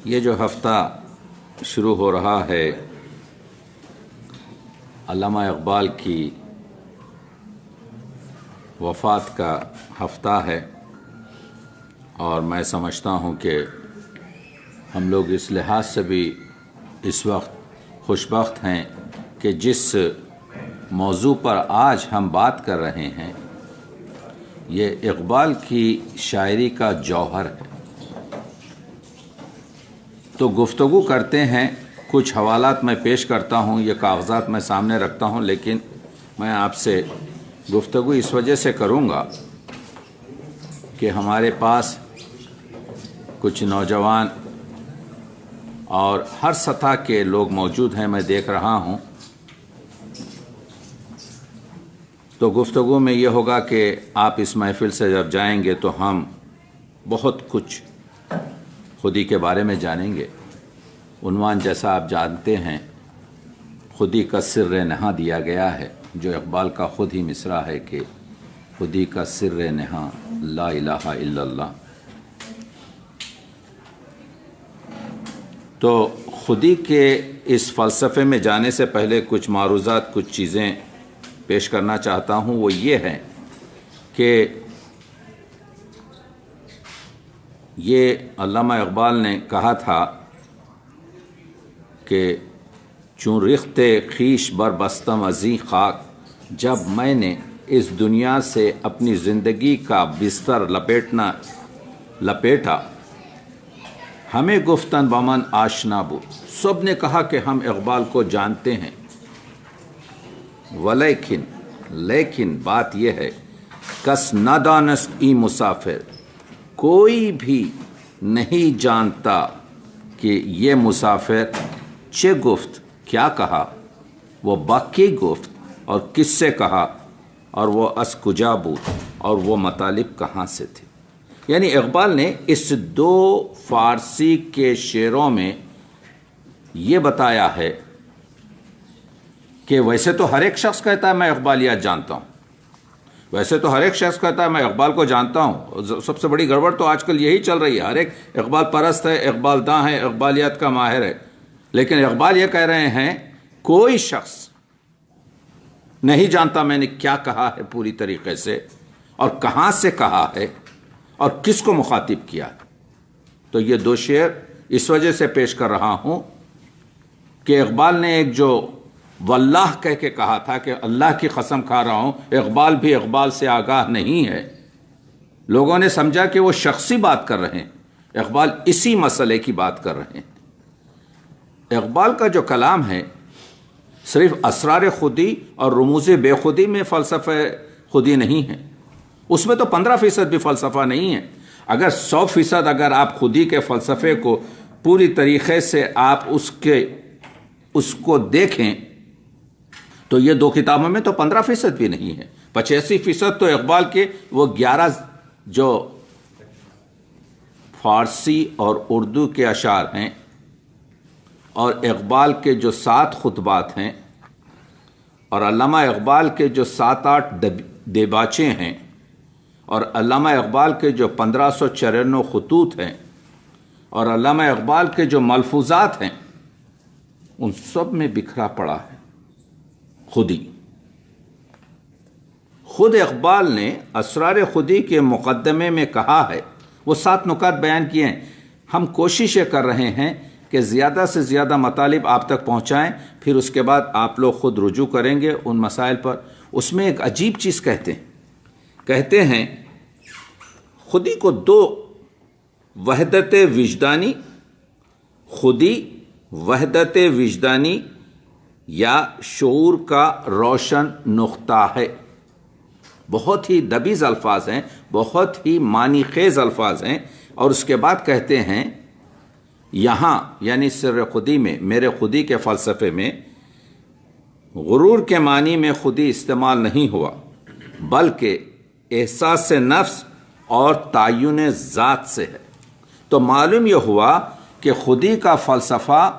یہ جو ہفتہ شروع ہو رہا ہے علامہ اقبال کی وفات کا ہفتہ ہے، اور میں سمجھتا ہوں کہ ہم لوگ اس لحاظ سے بھی اس وقت خوش بخت ہیں کہ جس موضوع پر آج ہم بات کر رہے ہیں یہ اقبال کی شاعری کا جوہر ہے۔ تو گفتگو کرتے ہیں، کچھ حوالات میں پیش کرتا ہوں، یہ کاغذات میں سامنے رکھتا ہوں، لیکن میں آپ سے گفتگو اس وجہ سے کروں گا کہ ہمارے پاس کچھ نوجوان اور ہر سطح کے لوگ موجود ہیں، میں دیکھ رہا ہوں۔ تو گفتگو میں یہ ہوگا کہ آپ اس محفل سے جب جائیں گے تو ہم بہت کچھ خودی کے بارے میں جانیں گے۔ عنوان جیسا آپ جانتے ہیں، خودی کا سر نہاں دیا گیا ہے، جو اقبال کا خود ہی مصرع ہے کہ خودی کا سر نہاں لا الہ الا اللہ۔ تو خودی کے اس فلسفے میں جانے سے پہلے کچھ معروضات، کچھ چیزیں پیش کرنا چاہتا ہوں۔ وہ یہ ہے کہ یہ علامہ اقبال نے کہا تھا کہ چون رخت خویش بر بستم ازیں خاک، جب میں نے اس دنیا سے اپنی زندگی کا بستر لپیٹا، ہمیں گفتن بمن آشنا بود، سب نے کہا کہ ہم اقبال کو جانتے ہیں، لیکن بات یہ ہے کس ندانست ای مسافر، کوئی بھی نہیں جانتا کہ یہ مسافر چه گفت، کیا کہا، وہ باقی گفت اور کس سے کہا، اور وہ از کجا بود، اور وہ مطالب کہاں سے تھے۔ یعنی اقبال نے اس دو فارسی کے شعروں میں یہ بتایا ہے کہ ویسے تو ہر ایک شخص کہتا ہے میں اقبالیات جانتا ہوں، ویسے تو ہر ایک شخص کہتا ہے میں اقبال کو جانتا ہوں۔ سب سے بڑی گڑبڑ تو آج کل یہی چل رہی ہے، ہر ایک اقبال پرست ہے، اقبال داں ہے، اقبالیات کا ماہر ہے، لیکن اقبال یہ کہہ رہے ہیں کوئی شخص نہیں جانتا میں نے کیا کہا ہے پوری طریقے سے، اور کہاں سے کہا ہے، اور کس کو مخاطب کیا۔ تو یہ دو شعر اس وجہ سے پیش کر رہا ہوں کہ اقبال نے ایک جو واللہ کہہ کے کہا تھا کہ اللہ کی قسم کھا رہا ہوں اقبال بھی اقبال سے آگاہ نہیں ہے، لوگوں نے سمجھا کہ وہ شخصی بات کر رہے ہیں، اقبال اسی مسئلے کی بات کر رہے ہیں۔ اقبال کا جو کلام ہے صرف اسرار خودی اور رموز بے خودی میں فلسفہ خودی نہیں ہے، اس میں تو 15% بھی فلسفہ نہیں ہے۔ اگر 100% اگر آپ خودی کے فلسفے کو پوری طریقے سے آپ اس کو دیکھیں تو یہ دو کتابوں میں تو 15% بھی نہیں ہے۔ 85% تو اقبال کے وہ 11 جو فارسی اور اردو کے اشعار ہیں، اور اقبال کے جو 7 خطبات ہیں، اور علامہ اقبال کے جو 7-8 دیباچے ہیں، اور علامہ اقبال کے جو 1594 خطوط ہیں، اور علامہ اقبال کے جو ملفوظات ہیں، ان سب میں بکھرا پڑا ہے خودی۔ خود اقبال نے اسرار خودی کے مقدمے میں کہا ہے، وہ 7 نکات بیان کیے ہیں۔ ہم کوشش یہ کر رہے ہیں کہ زیادہ سے زیادہ مطالب آپ تک پہنچائیں، پھر اس کے بعد آپ لوگ خود رجوع کریں گے ان مسائل پر۔ اس میں ایک عجیب چیز کہتے ہیں خودی کو 2 وحدت وجدانی، خودی وحدت وجدانی یا شعور کا روشن نقطہ ہے۔ بہت ہی دبیز الفاظ ہیں، بہت ہی معنی خیز الفاظ ہیں، اور اس کے بعد کہتے ہیں یہاں یعنی سر خودی میں، میرے خودی کے فلسفے میں غرور کے معنی میں خودی استعمال نہیں ہوا، بلکہ احساس نفس اور تعین ذات سے ہے۔ تو معلوم یہ ہوا کہ خودی کا فلسفہ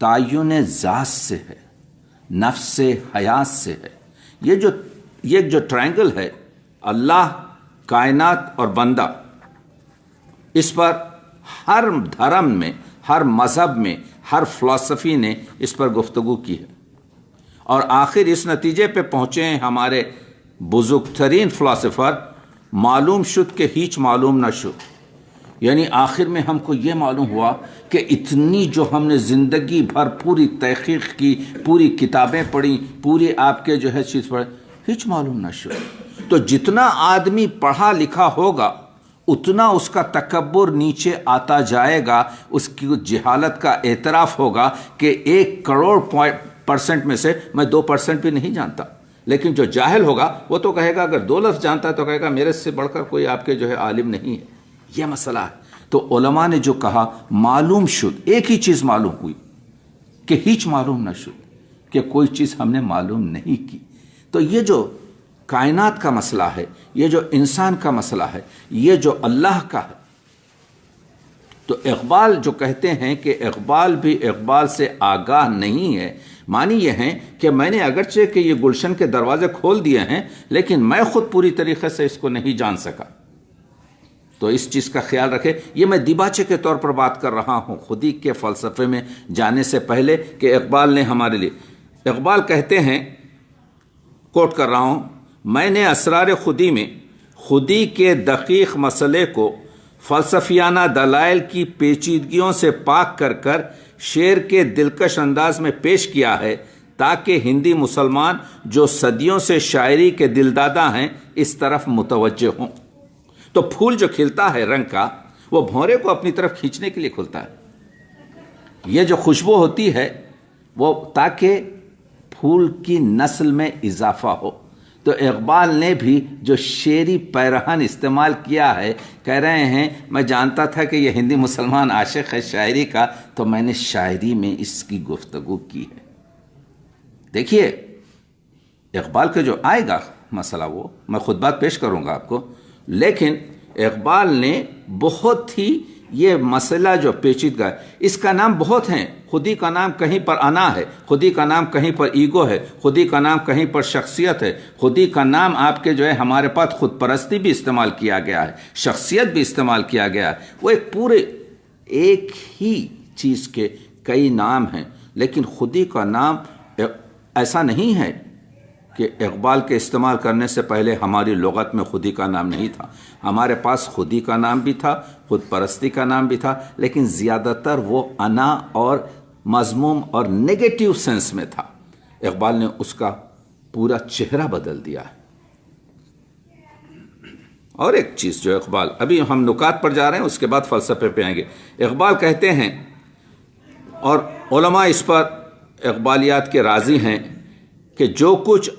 تعین ذات سے ہے، نفس سے، حیات سے ہے۔ یہ جو ٹرائنگل ہے، اللہ، کائنات اور بندہ، اس پر ہر دھرم میں ہر مذہب میں، ہر فلسفی نے اس پر گفتگو کی ہے، اور آخر اس نتیجے پہ پہنچے ہیں ہمارے بزرگ ترین فلاسفر، معلوم شد کہ ہیچ معلوم نہ شد، یعنی آخر میں ہم کو یہ معلوم ہوا کہ اتنی جو ہم نے زندگی بھر پوری تحقیق کی، پوری کتابیں پڑھی، پوری آپ کے جو ہے چیز پڑھی، ہیچ معلوم نہ شد۔ تو جتنا آدمی پڑھا لکھا ہوگا اتنا اس کا تکبر نیچے آتا جائے گا، اس کی جہالت کا اعتراف ہوگا کہ 1,00,00,000% میں سے میں 2% بھی نہیں جانتا۔ لیکن جو جاہل ہوگا وہ تو کہے گا، اگر 2 لفظ جانتا ہے تو کہے گا میرے سے بڑھ کر کوئی آپ کے جو ہے عالم نہیں ہے۔ یہ مسئلہ ہے۔ تو علماء نے جو کہا معلوم شد، ایک ہی چیز معلوم ہوئی کہ ہیچ معلوم نہ شد، کہ کوئی چیز ہم نے معلوم نہیں کی۔ تو یہ جو کائنات کا مسئلہ ہے، یہ جو انسان کا مسئلہ ہے، یہ جو اللہ کا ہے، تو اقبال جو کہتے ہیں کہ اقبال بھی اقبال سے آگاہ نہیں ہے، معنی یہ ہے کہ میں نے اگرچہ کہ یہ گلشن کے دروازے کھول دیے ہیں لیکن میں خود پوری طریقے سے اس کو نہیں جان سکا۔ تو اس چیز کا خیال رکھے، یہ میں دیباچے کے طور پر بات کر رہا ہوں، خودی کے فلسفے میں جانے سے پہلے کہ اقبال نے ہمارے لیے، اقبال کہتے ہیں، کوٹ کر رہا ہوں، میں نے اسرار خودی میں خودی کے دقیق مسئلے کو فلسفیانہ دلائل کی پیچیدگیوں سے پاک کر کر شعر کے دلکش انداز میں پیش کیا ہے، تاکہ ہندی مسلمان جو صدیوں سے شاعری کے دلدادہ ہیں اس طرف متوجہ ہوں۔ تو پھول جو کھلتا ہے رنگ کا، وہ بھونرے کو اپنی طرف کھینچنے کے لیے کھلتا ہے۔ یہ جو خوشبو ہوتی ہے وہ تاکہ پھول کی نسل میں اضافہ ہو۔ تو اقبال نے بھی جو شعری پیرہن استعمال کیا ہے، کہہ رہے ہیں میں جانتا تھا کہ یہ ہندی مسلمان عاشق ہے شاعری کا، تو میں نے شاعری میں اس کی گفتگو کی ہے۔ دیکھیے اقبال کے جو آئے گا مسئلہ وہ میں خود بات پیش کروں گا آپ کو، لیکن اقبال نے بہت ہی یہ مسئلہ جو پیچیدگا ہے، اس کا نام بہت ہیں، خودی کا نام کہیں پر انا ہے، خودی کا نام کہیں پر ایگو ہے، خودی کا نام کہیں پر شخصیت ہے، خودی کا نام آپ کے جو ہے ہمارے پاس خود پرستی بھی استعمال کیا گیا ہے، شخصیت بھی استعمال کیا گیا ہے۔ وہ ایک پورے ایک ہی چیز کے کئی نام ہیں، لیکن خودی کا نام ایسا نہیں ہے کہ اقبال کے استعمال کرنے سے پہلے ہماری لغت میں خودی کا نام نہیں تھا۔ ہمارے پاس خودی کا نام بھی تھا، خود پرستی کا نام بھی تھا، لیکن زیادہ تر وہ انا اور مذموم اور نیگیٹیو سینس میں تھا۔ اقبال نے اس کا پورا چہرہ بدل دیا ہے۔ اور ایک چیز جو اقبال، ابھی ہم نکات پر جا رہے ہیں، اس کے بعد فلسفے پہ آئیں گے۔ اقبال کہتے ہیں، اور علماء اس پر اقبالیات کے راضی ہیں، کہ جو کچھ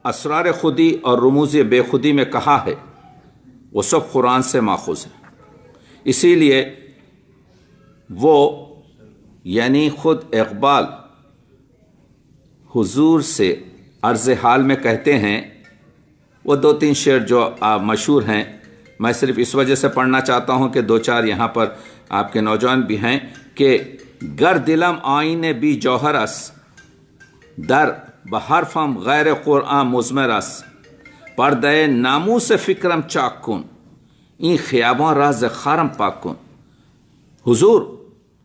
اسرار خودی اور رموز بے خودی میں کہا ہے وہ سب قرآن سے ماخوذ ہے۔ اسی لیے وہ یعنی خود اقبال حضور سے عرض حال میں کہتے ہیں، وہ 2-3 شعر جو مشہور ہیں، میں صرف اس وجہ سے پڑھنا چاہتا ہوں کہ 2-4 یہاں پر آپ کے نوجوان بھی ہیں، کہ گر دلم آئین بی جوہر اس، در بحرفم غیر قرآن مزمر اس، پردے ناموس فکرم چاک کن، این خیاباں راز خارم پاک کن۔ حضور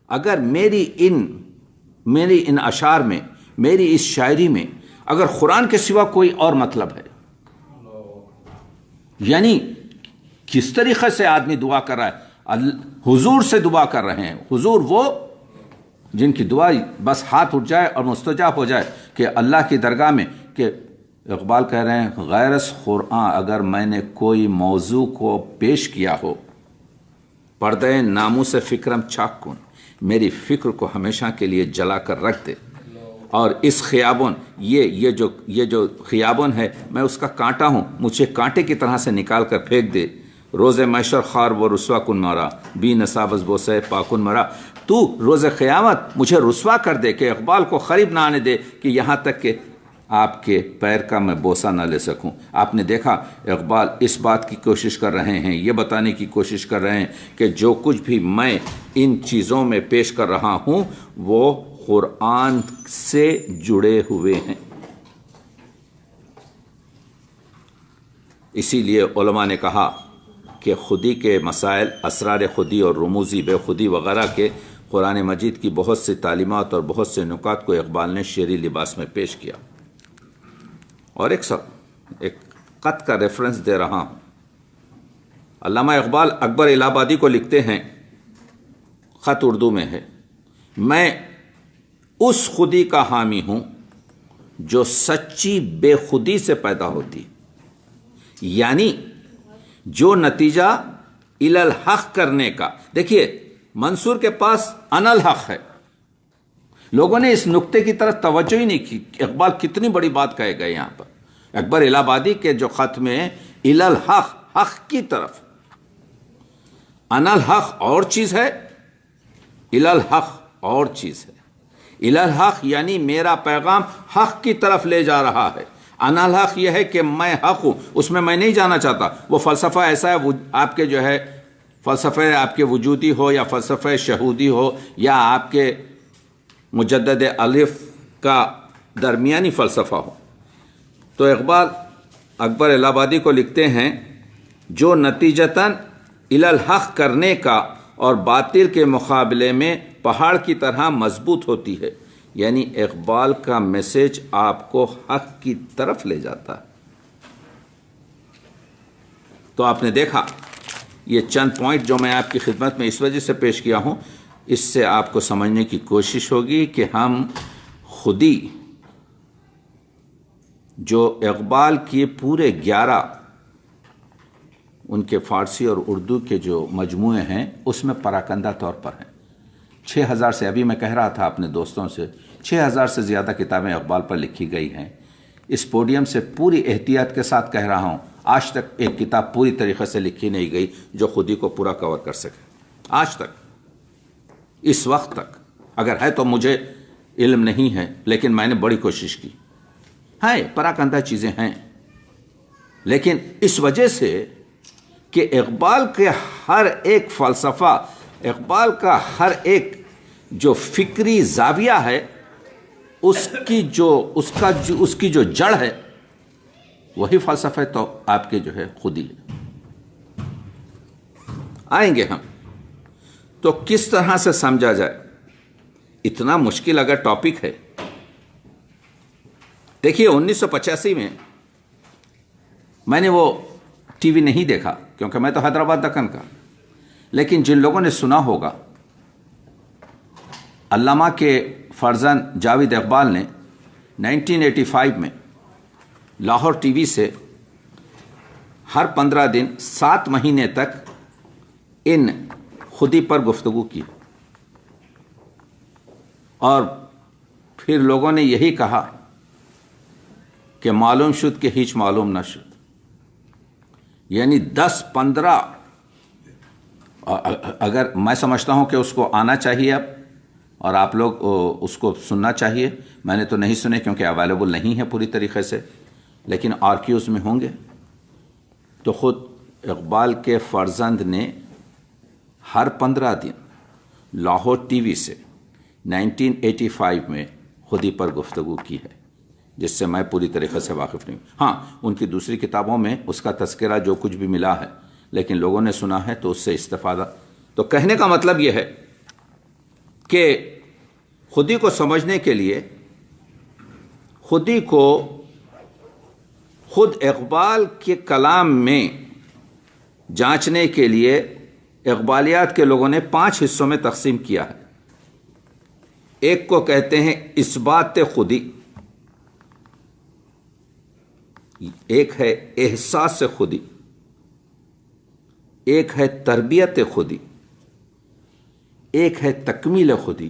اگر میری ان اشعار میں، میری اس شاعری میں اگر قرآن کے سوا کوئی اور مطلب ہے، یعنی کس طریقے سے آدمی دعا کر رہا ہے، حضور سے دعا کر رہے ہیں، حضور وہ جن کی دعا بس ہاتھ اٹھ جائے اور مستجاب ہو جائے کہ اللہ کی درگاہ میں، کہ اقبال کہہ رہے ہیں غیر از قرآن اگر میں نے کوئی موضوع کو پیش کیا ہو، پردے ناموس فکرم چاک کن، میری فکر کو ہمیشہ کے لیے جلا کر رکھ دے، اور اس خیابون یہ جو خیابون ہے میں اس کا کانٹا ہوں، مجھے کانٹے کی طرح سے نکال کر پھینک دے، روز محشر خار و رسوا کن مرا، بی نصابز بوسے پاکن مرا، تو روز قیامت مجھے رسوا کر دے، کہ اقبال کو قریب نہ آنے دے کہ یہاں تک کہ آپ کے پیر کا میں بوسہ نہ لے سکوں۔ آپ نے دیکھا اقبال اس بات کی کوشش کر رہے ہیں، یہ بتانے کی کوشش کر رہے ہیں کہ جو کچھ بھی میں ان چیزوں میں پیش کر رہا ہوں وہ قرآن سے جڑے ہوئے ہیں۔ اسی لیے علماء نے کہا کہ خودی کے مسائل، اسرار خودی اور رموزی بے خودی وغیرہ کے قرآن مجید کی بہت سی تعلیمات اور بہت سے نکات کو اقبال نے شعری لباس میں پیش کیا. اور ایک خط کا ریفرنس دے رہا ہوں. علامہ اقبال اکبر الہ آبادی کو لکھتے ہیں، خط اردو میں ہے، میں اس خودی کا حامی ہوں جو سچی بے خودی سے پیدا ہوتی، یعنی جو نتیجہ الی الحق کرنے کا. دیکھیے منصور کے پاس انا الحق ہے، لوگوں نے اس نقطے کی طرف توجہ ہی نہیں کی. اقبال کتنی بڑی بات کہے گئے یہاں پر. اکبر الہ آبادی کے جو خط میں الی الحق، حق کی طرف، انا الحق اور چیز ہے، الی الحق اور چیز ہے. الی الحق یعنی میرا پیغام حق کی طرف لے جا رہا ہے. انا الحق یہ ہے کہ میں حق ہوں، اس میں میں نہیں جانا چاہتا. وہ فلسفہ ایسا ہے، آپ کے جو ہے فلسفہ آپ کے وجودی ہو یا فلسفہ شہودی ہو یا آپ کے مجدد الف کا درمیانی فلسفہ ہو. تو اقبال اکبر الہ آبادی کو لکھتے ہیں، جو نتیجتاً الی الحق کرنے کا اور باطل کے مقابلے میں پہاڑ کی طرح مضبوط ہوتی ہے. یعنی اقبال کا میسج آپ کو حق کی طرف لے جاتا ہے. تو آپ نے دیکھا یہ چند پوائنٹ جو میں آپ کی خدمت میں اس وجہ سے پیش کیا ہوں، اس سے آپ کو سمجھنے کی کوشش ہوگی کہ ہم خودی جو اقبال کی پورے 11 ان کے فارسی اور اردو کے جو مجموعے ہیں اس میں پراکندہ طور پر ہیں. 6000 سے، ابھی میں کہہ رہا تھا اپنے دوستوں سے، 6000 سے زیادہ کتابیں اقبال پر لکھی گئی ہیں. اس پوڈیم سے پوری احتیاط کے ساتھ کہہ رہا ہوں، آج تک ایک کتاب پوری طریقے سے لکھی نہیں گئی جو خودی کو پورا کور کر سکے. آج تک، اس وقت تک. اگر ہے تو مجھے علم نہیں ہے، لیکن میں نے بڑی کوشش کی. ہیں پراکندہ چیزیں ہیں، لیکن اس وجہ سے کہ اقبال کے ہر ایک فلسفہ، اقبال کا ہر ایک جو فکری زاویہ ہے، اس کی جو جڑ ہے وہی فلسفہ تو آپ کے جو ہے خودی ہے. آئیں گے ہم تو کس طرح سے سمجھا جائے. اتنا مشکل اگر ٹاپک ہے. دیکھیے 1985 میں نے وہ ٹی وی نہیں دیکھا کیونکہ میں تو حیدرآباد دکن کا، لیکن جن لوگوں نے سنا ہوگا، علامہ کے فرزند جاوید اقبال نے 1985 میں لاہور ٹی وی سے ہر 15 دن 7 مہینے تک ان خودی پر گفتگو کی، اور پھر لوگوں نے یہی کہا کہ معلوم شد کہ ہیچ معلوم نہ شد. یعنی 10-15، اگر میں سمجھتا ہوں کہ اس کو آنا چاہیے اب، اور آپ لوگ اس کو سننا چاہیے. میں نے تو نہیں سنے کیونکہ اویلیبل نہیں ہے پوری طریقے سے، لیکن آرکیوز میں ہوں گے. تو خود اقبال کے فرزند نے ہر 15 دن لاہور ٹی وی سے 1985 میں خودی پر گفتگو کی ہے، جس سے میں پوری طریقے سے واقف نہیں ہوں. ہاں، ان کی دوسری کتابوں میں اس کا تذکرہ جو کچھ بھی ملا ہے، لیکن لوگوں نے سنا ہے تو اس سے استفادہ. تو کہنے کا مطلب یہ ہے کہ خودی کو سمجھنے کے لیے، خودی کو خود اقبال کے کلام میں جانچنے کے لیے اقبالیات کے لوگوں نے 5 حصوں میں تقسیم کیا ہے. ایک کو کہتے ہیں اثبات خودی، ایک ہے احساس خودی، ایک ہے تربیت خودی، ایک ہے تکمیل خودی،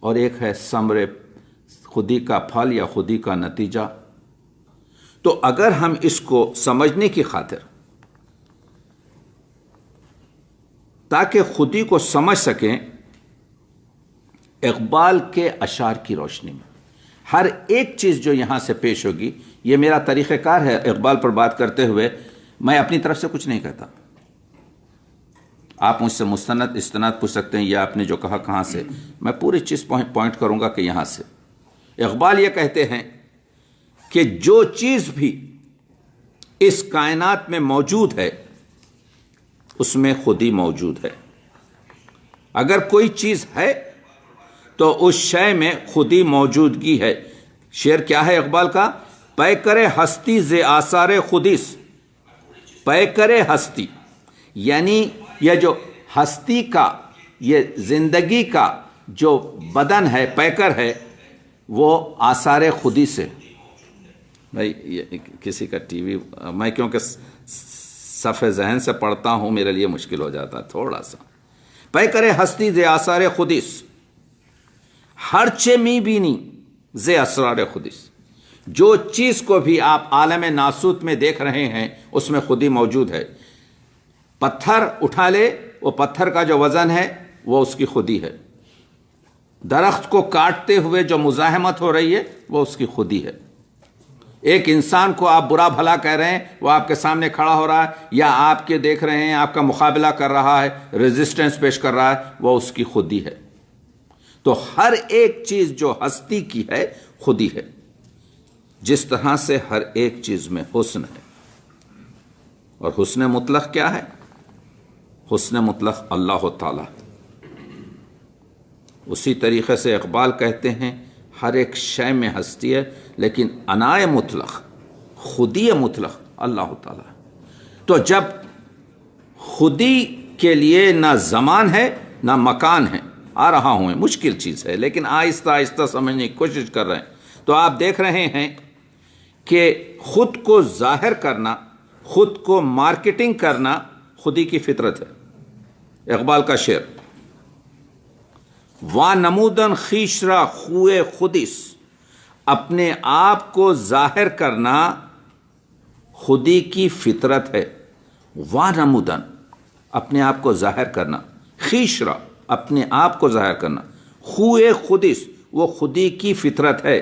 اور ایک ہے ثمر خودی کا پھل یا خودی کا نتیجہ. تو اگر ہم اس کو سمجھنے کی خاطر، تاکہ خودی کو سمجھ سکیں، اقبال کے اشعار کی روشنی میں ہر ایک چیز جو یہاں سے پیش ہوگی، یہ میرا طریقہ کار ہے اقبال پر بات کرتے ہوئے. میں اپنی طرف سے کچھ نہیں کہتا. آپ مجھ سے مستند استناد پوچھ سکتے ہیں، یا آپ نے جو کہا کہاں سے، میں پوری چیز پوائنٹ کروں گا کہ یہاں سے. اقبال یہ کہتے ہیں کہ جو چیز بھی اس کائنات میں موجود ہے، اس میں خودی موجود ہے. اگر کوئی چیز ہے تو اس شے میں خودی موجودگی ہے. شعر کیا ہے اقبال کا؟ پے کرے ہستی ز آثار خودیس. پے کرے ہستی یعنی یہ جو ہستی کا، یہ زندگی کا جو بدن ہے، پیکر ہے، وہ آثار خودی سے. بھائی یہ کسی کا ٹی وی، میں کیونکہ صفحہ ذہن سے پڑھتا ہوں میرے لیے مشکل ہو جاتا ہے تھوڑا سا. پے کرے ہستی ز آثار خودیس، ہر چے می بینی ز اسرار خودیس. جو چیز کو بھی آپ عالم ناسوت میں دیکھ رہے ہیں اس میں خودی موجود ہے. پتھر اٹھا لے، وہ پتھر کا جو وزن ہے وہ اس کی خودی ہے. درخت کو کاٹتے ہوئے جو مزاحمت ہو رہی ہے وہ اس کی خودی ہے. ایک انسان کو آپ برا بھلا کہہ رہے ہیں، وہ آپ کے سامنے کھڑا ہو رہا ہے یا آپ کے دیکھ رہے ہیں، آپ کا مقابلہ کر رہا ہے، ریزسٹنس پیش کر رہا ہے، وہ اس کی خودی ہے. تو ہر ایک چیز جو ہستی کی ہے خودی ہے. جس طرح سے ہر ایک چیز میں حسن ہے. اور حسن مطلق کیا ہے؟ حسن مطلق اللہ تعالی. اسی طریقے سے اقبال کہتے ہیں ہر ایک شے میں ہستی ہے، لیکن انائے مطلق، خودی مطلق اللہ تعالی. تو جب خودی کے لیے نہ زمان ہے نہ مکان ہے، آ رہا ہوں مشکل چیز ہے لیکن آہستہ آہستہ سمجھنے کی کوشش کر رہے ہیں، تو آپ دیکھ رہے ہیں کہ خود کو ظاہر کرنا، خود کو مارکیٹنگ کرنا خودی کی فطرت ہے. اقبال کا شعر، وا نمودن خویش را خوئے خودیس. اپنے آپ کو ظاہر کرنا خودی کی فطرت ہے. وا نمودن، اپنے آپ کو ظاہر کرنا، خویش را، اپنے آپ کو ظاہر کرنا، خوئے خودیس، وہ خودی کی فطرت ہے.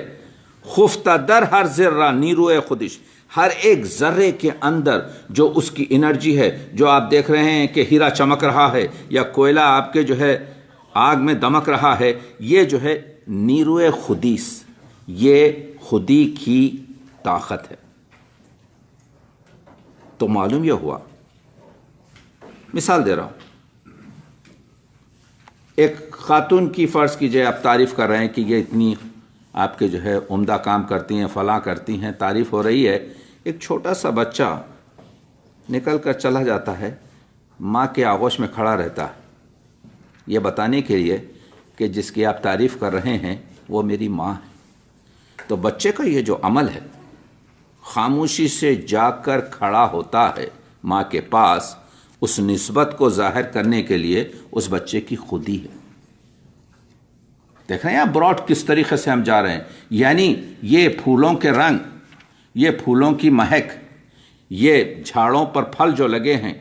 خفتہ در ہر ذرہ نیروئے خودیش. ہر ایک ذرے کے اندر جو اس کی انرجی ہے، جو آپ دیکھ رہے ہیں کہ ہیرا چمک رہا ہے یا کوئلہ آپ کے جو ہے آگ میں دمک رہا ہے، یہ جو ہے نیروئے خودیس، یہ خودی کی طاقت ہے. تو معلوم یہ ہوا، مثال دے رہا ہوں، ایک خاتون کی فرض کیجئے آپ تعریف کر رہے ہیں کہ یہ اتنی آپ کے جو ہے عمدہ کام کرتی ہیں، فلاں کرتی ہیں، تعریف ہو رہی ہے. ایک چھوٹا سا بچہ نکل کر چلا جاتا ہے، ماں کے آغوش میں کھڑا رہتا ہے، یہ بتانے کے لیے کہ جس کی آپ تعریف کر رہے ہیں وہ میری ماں ہے. تو بچے کا یہ جو عمل ہے، خاموشی سے جا کر کھڑا ہوتا ہے ماں کے پاس، اس نسبت کو ظاہر کرنے کے لیے اس بچے کی خودی ہے. دیکھ رہے ہیں آپ براڈ کس طریقے سے ہم جا رہے ہیں. یعنی یہ پھولوں کے رنگ، یہ پھولوں کی مہک، یہ جھاڑوں پر پھل جو لگے ہیں،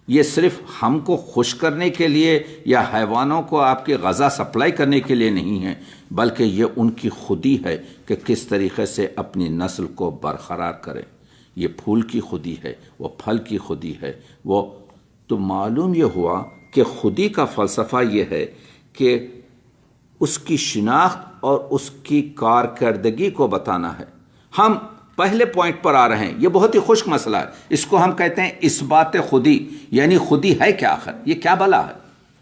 یہ صرف ہم کو خوش کرنے کے لیے یا حیوانوں کو آپ کی غذا سپلائی کرنے کے لیے نہیں ہے، بلکہ یہ ان کی خودی ہے کہ کس طریقے سے اپنی نسل کو برقرار کریں. یہ پھول کی خودی ہے، وہ پھل کی خودی ہے. وہ تو معلوم یہ ہوا کہ خودی کا فلسفہ یہ ہے کہ اس کی شناخت اور اس کی کارکردگی کو بتانا ہے. ہم پہلے پوائنٹ پر آ رہے ہیں، یہ بہت ہی خشک مسئلہ ہے، اس کو ہم کہتے ہیں اثبات خودی. یعنی خودی ہے کیا آخر؟ یہ کیا بلا ہے؟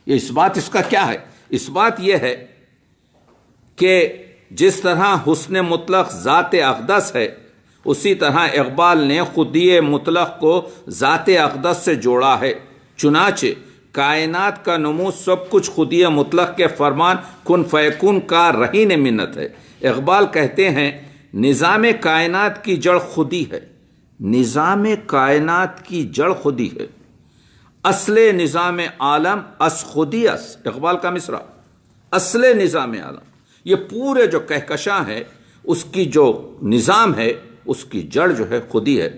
یہ اثبات اس کا کیا ہے؟ اثبات یہ ہے کہ جس طرح حسن مطلق ذات اقدس ہے، اسی طرح اقبال نے خودی مطلق کو ذات اقدس سے جوڑا ہے. چنانچہ کائنات کا نمو سب کچھ خودی مطلق کے فرمان کن فیکون کا رہین منت ہے. اقبال کہتے ہیں نظام کائنات کی جڑ خودی ہے. نظام کائنات کی جڑ خودی ہے. اصل نظام عالم اس خودی اس. اقبال کا مصرع، اصل نظام عالم، یہ پورے جو کہکشاں ہے اس کی جو نظام ہے اس کی جڑ جو ہے خودی ہے.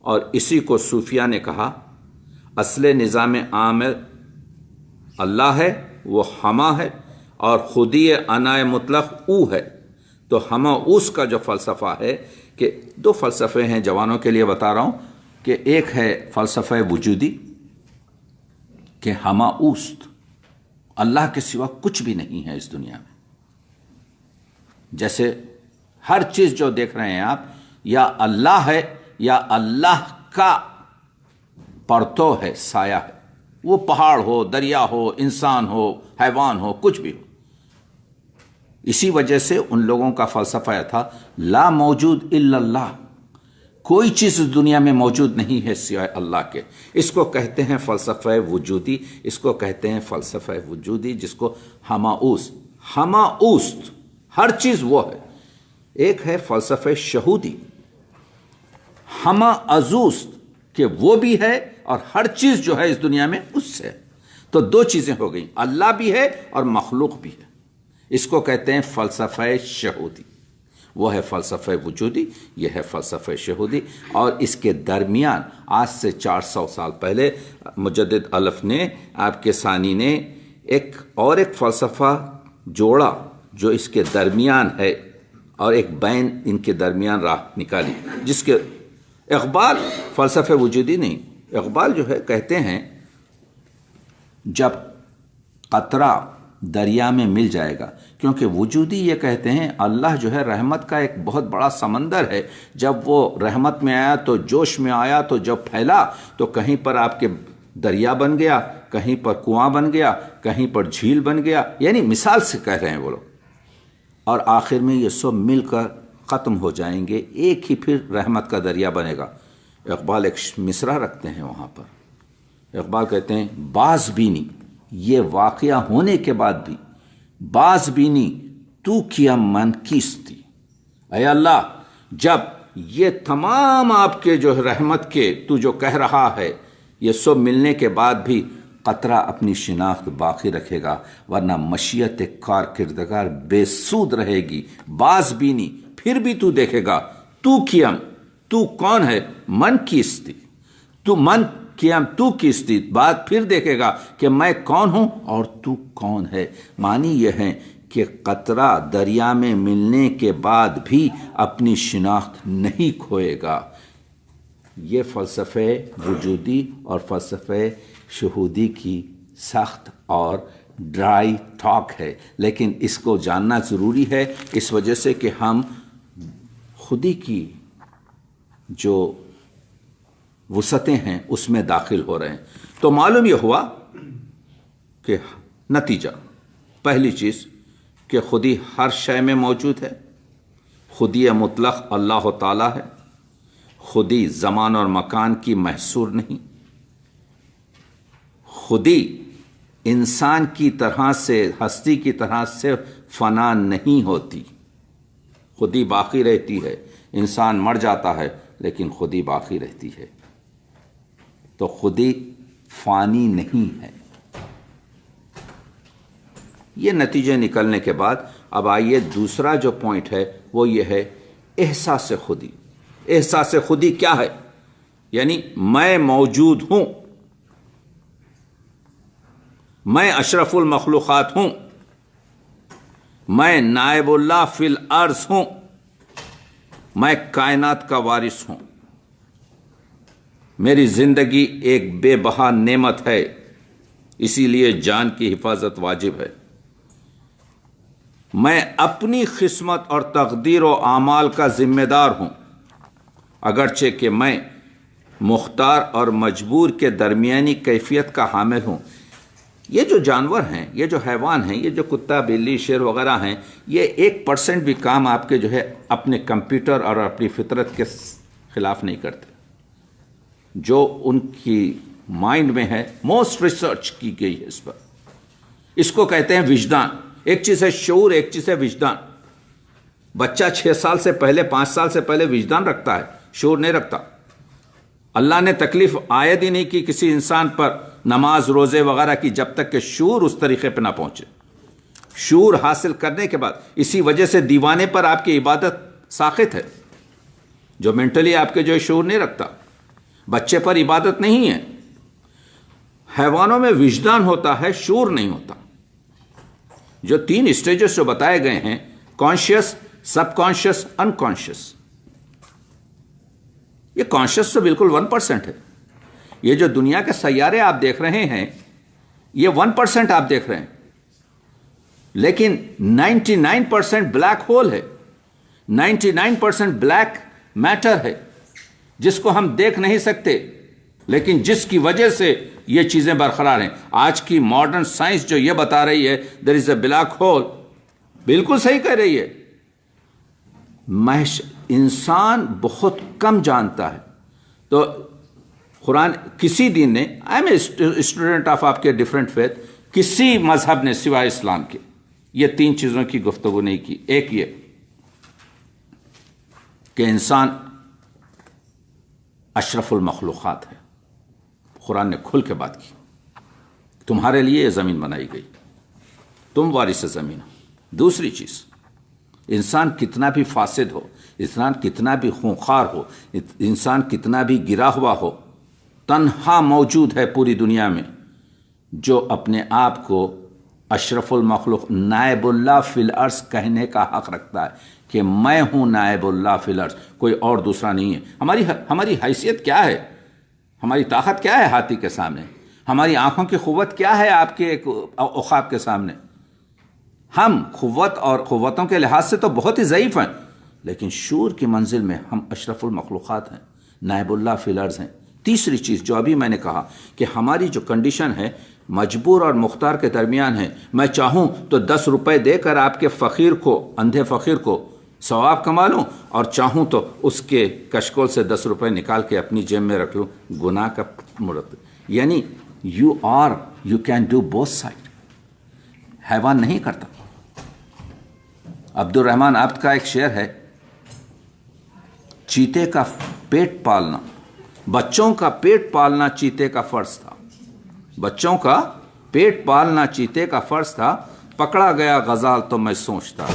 اور اسی کو صوفیہ نے کہا اصل نظام عامل اللہ ہے، وہ ہما ہے، اور خودی انائے مطلق او ہے. تو ہما اوس کا جو فلسفہ ہے، کہ دو فلسفے ہیں جوانوں کے لیے بتا رہا ہوں، کہ ایک ہے فلسفہ وجودی کہ ہما اوست، اللہ کے سوا کچھ بھی نہیں ہے اس دنیا میں. جیسے ہر چیز جو دیکھ رہے ہیں آپ، یا اللہ ہے یا اللہ کا پرتو ہے، سایہ ہے. وہ پہاڑ ہو، دریا ہو، انسان ہو، حیوان ہو، کچھ بھی ہو۔ اسی وجہ سے ان لوگوں کا فلسفہ تھا لا موجود الا اللہ، کوئی چیز اس دنیا میں موجود نہیں ہے سوائے اللہ کے۔ اس کو کہتے ہیں فلسفہ وجودی، اس کو کہتے ہیں فلسفہ وجودی، جس کو ہما اوست، ہر چیز وہ ہے۔ ایک ہے فلسفہ شہودی، ہما ازوست، کہ وہ بھی ہے اور ہر چیز جو ہے اس دنیا میں اس سے۔ تو دو چیزیں ہو گئیں، اللہ بھی ہے اور مخلوق بھی ہے۔ اس کو کہتے ہیں فلسفہ شہودی۔ وہ ہے فلسفہ وجودی، یہ ہے فلسفہ شہودی۔ اور اس کے درمیان آج سے 400 سال پہلے مجدد الف نے، آپ کے ثانی نے ایک فلسفہ جوڑا جو اس کے درمیان ہے، اور ایک بین ان کے درمیان راہ نکالی، جس کے اقبال فلسفہ وجودی نہیں، اقبال جو ہے کہتے ہیں جب قطرہ دریا میں مل جائے گا، کیونکہ وجودی یہ کہتے ہیں اللہ جو ہے رحمت کا ایک بہت بڑا سمندر ہے، جب وہ رحمت میں آیا تو جوش میں آیا، تو جب پھیلا تو کہیں پر آپ کے دریا بن گیا، کہیں پر کنواں بن گیا، کہیں پر جھیل بن گیا، یعنی مثال سے کہہ رہے ہیں وہ لوگ، اور آخر میں یہ سب مل کر ختم ہو جائیں گے، ایک ہی پھر رحمت کا دریا بنے گا۔ اقبال ایک مصرع رکھتے ہیں وہاں پر، اقبال کہتے ہیں باز بینی، یہ واقعہ ہونے کے بعد بھی، باز بینی تو کیا من کیستی، اے اللہ جب یہ تمام آپ کے جو رحمت کے تو جو کہہ رہا ہے، یہ سب ملنے کے بعد بھی قطرہ اپنی شناخت باقی رکھے گا، ورنہ مشیت کارکردگار بے سود رہے گی۔ باز بینی، پھر بھی تو دیکھے گا، تو کیم، تو کون ہے، من کیستی، تو من کیم تو کیستی، بات پھر دیکھے گا کہ میں کون ہوں اور تو کون ہے۔ معنی یہ ہے کہ قطرہ دریا میں ملنے کے بعد بھی اپنی شناخت نہیں کھوئے گا۔ یہ فلسفہ وجودی اور فلسفہ شہودی کی سخت اور ڈرائی ٹاک ہے، لیکن اس کو جاننا ضروری ہے، اس وجہ سے کہ ہم خودی کی جو وسعتیں ہیں اس میں داخل ہو رہے ہیں۔ تو معلوم یہ ہوا کہ نتیجہ، پہلی چیز کہ خودی ہر شے میں موجود ہے، خودی مطلق اللہ تعالیٰ ہے، خودی زمان اور مکان کی محصور نہیں، خودی انسان کی طرح سے، ہستی کی طرح سے فنا نہیں ہوتی، خودی باقی رہتی ہے۔ انسان مر جاتا ہے لیکن خودی باقی رہتی ہے، تو خودی فانی نہیں ہے۔ یہ نتیجے نکلنے کے بعد اب آئیے دوسرا جو پوائنٹ ہے وہ یہ ہے احساس خودی۔ احساس خودی کیا ہے؟ یعنی میں موجود ہوں، میں اشرف المخلوقات ہوں، میں نائب اللہ فی الارض ہوں، میں کائنات کا وارث ہوں، میری زندگی ایک بے بہا نعمت ہے، اسی لیے جان کی حفاظت واجب ہے۔ میں اپنی قسمت اور تقدیر و اعمال کا ذمہ دار ہوں، اگرچہ کہ میں مختار اور مجبور کے درمیانی کیفیت کا حامل ہوں۔ یہ جو جانور ہیں، یہ جو حیوان ہیں، یہ جو کتا، بلی، شیر وغیرہ ہیں، یہ 1% بھی کام آپ کے جو ہے اپنے کمپیوٹر اور اپنی فطرت کے خلاف نہیں کرتے۔ جو ان کی مائنڈ میں ہے، موسٹ ریسرچ کی گئی ہے اس پر، اس کو کہتے ہیں وجدان۔ ایک چیز ہے شعور، ایک چیز ہے وجدان۔ بچہ 6 سال سے پہلے، 5 سال سے پہلے وجدان رکھتا ہے، شعور نہیں رکھتا۔ اللہ نے تکلیف عائد ہی نہیں کی کسی انسان پر نماز، روزے وغیرہ کی، جب تک کہ شعور اس طریقے پہ نہ پہنچے۔ شعور حاصل کرنے کے بعد، اسی وجہ سے دیوانے پر آپ کی عبادت ساخط ہے، جو مینٹلی آپ کے جو شعور نہیں رکھتا۔ بچے پر عبادت نہیں ہے۔ حیوانوں میں وجدان ہوتا ہے، شعور نہیں ہوتا۔ جو 3 اسٹیجز جو بتائے گئے ہیں، کانشیس، سب کانشیس، انکانشیس، یہ کانشیس تو بالکل 1% ہے۔ یہ جو دنیا کے سیارے آپ دیکھ رہے ہیں، یہ 1% آپ دیکھ رہے ہیں، لیکن 99% بلیک ہول ہے، 99% بلیک میٹر ہے، جس کو ہم دیکھ نہیں سکتے۔ لیکن جس کی وجہ سے یہ چیزیں برقرار ہیں. آج کی ماڈرن سائنس جو یہ بتا رہی ہے دیر از اے بلیک ہول، بالکل صحیح کہہ رہی ہے. انسان بہت کم جانتا ہے. تو قرآن کسی دین نے، I am a student of آپ کے ڈفرینٹ فیتھ، کسی مذہب نے سوائے اسلام کے یہ 3 چیزوں کی گفتگو نہیں کی. ایک یہ کہ انسان اشرف المخلوقات ہے. قرآن نے کھل کے بات کی، تمہارے لیے یہ زمین بنائی گئی، تم وارث زمین ہو. دوسری چیز، انسان کتنا بھی فاسد ہو، انسان کتنا بھی خونخوار ہو، انسان کتنا بھی گرا ہوا ہو، تنہا موجود ہے پوری دنیا میں جو اپنے آپ کو اشرف المخلوق، نائب اللہ فی الارض کہنے کا حق رکھتا ہے کہ میں ہوں نائب اللہ فی الارض، کوئی اور دوسرا نہیں ہے. ہماری حیثیت کیا ہے؟ ہماری طاقت کیا ہے ہاتھی کے سامنے؟ ہماری آنکھوں کی قوت کیا ہے آپ کے عقاب کے سامنے؟ ہم قوت اور قوتوں کے لحاظ سے تو بہت ہی ضعیف ہیں، لیکن شعور کی منزل میں ہم اشرف المخلوقات ہیں، نائب اللہ فی الارض ہیں. تیسری چیز جو ابھی میں نے کہا کہ ہماری جو کنڈیشن ہے مجبور اور مختار کے درمیان ہے. میں چاہوں تو 10 روپے دے کر آپ کے فقیر کو، اندھے فقیر کو ثواب کما لوں، اور چاہوں تو اس کے کشکول سے 10 روپے نکال کے اپنی جیب میں رکھ لوں. گناہ کا مرتب، یعنی you can do both side. حیوان نہیں کرتا. عبد الرحمن عبد کا ایک شعر ہے، چیتے کا پیٹ پالنا، بچوں کا پیٹ پالنا چیتے کا فرض تھا. بچوں کا پیٹ پالنا چیتے کا فرض تھا، پکڑا گیا غزال تو میں سوچتا.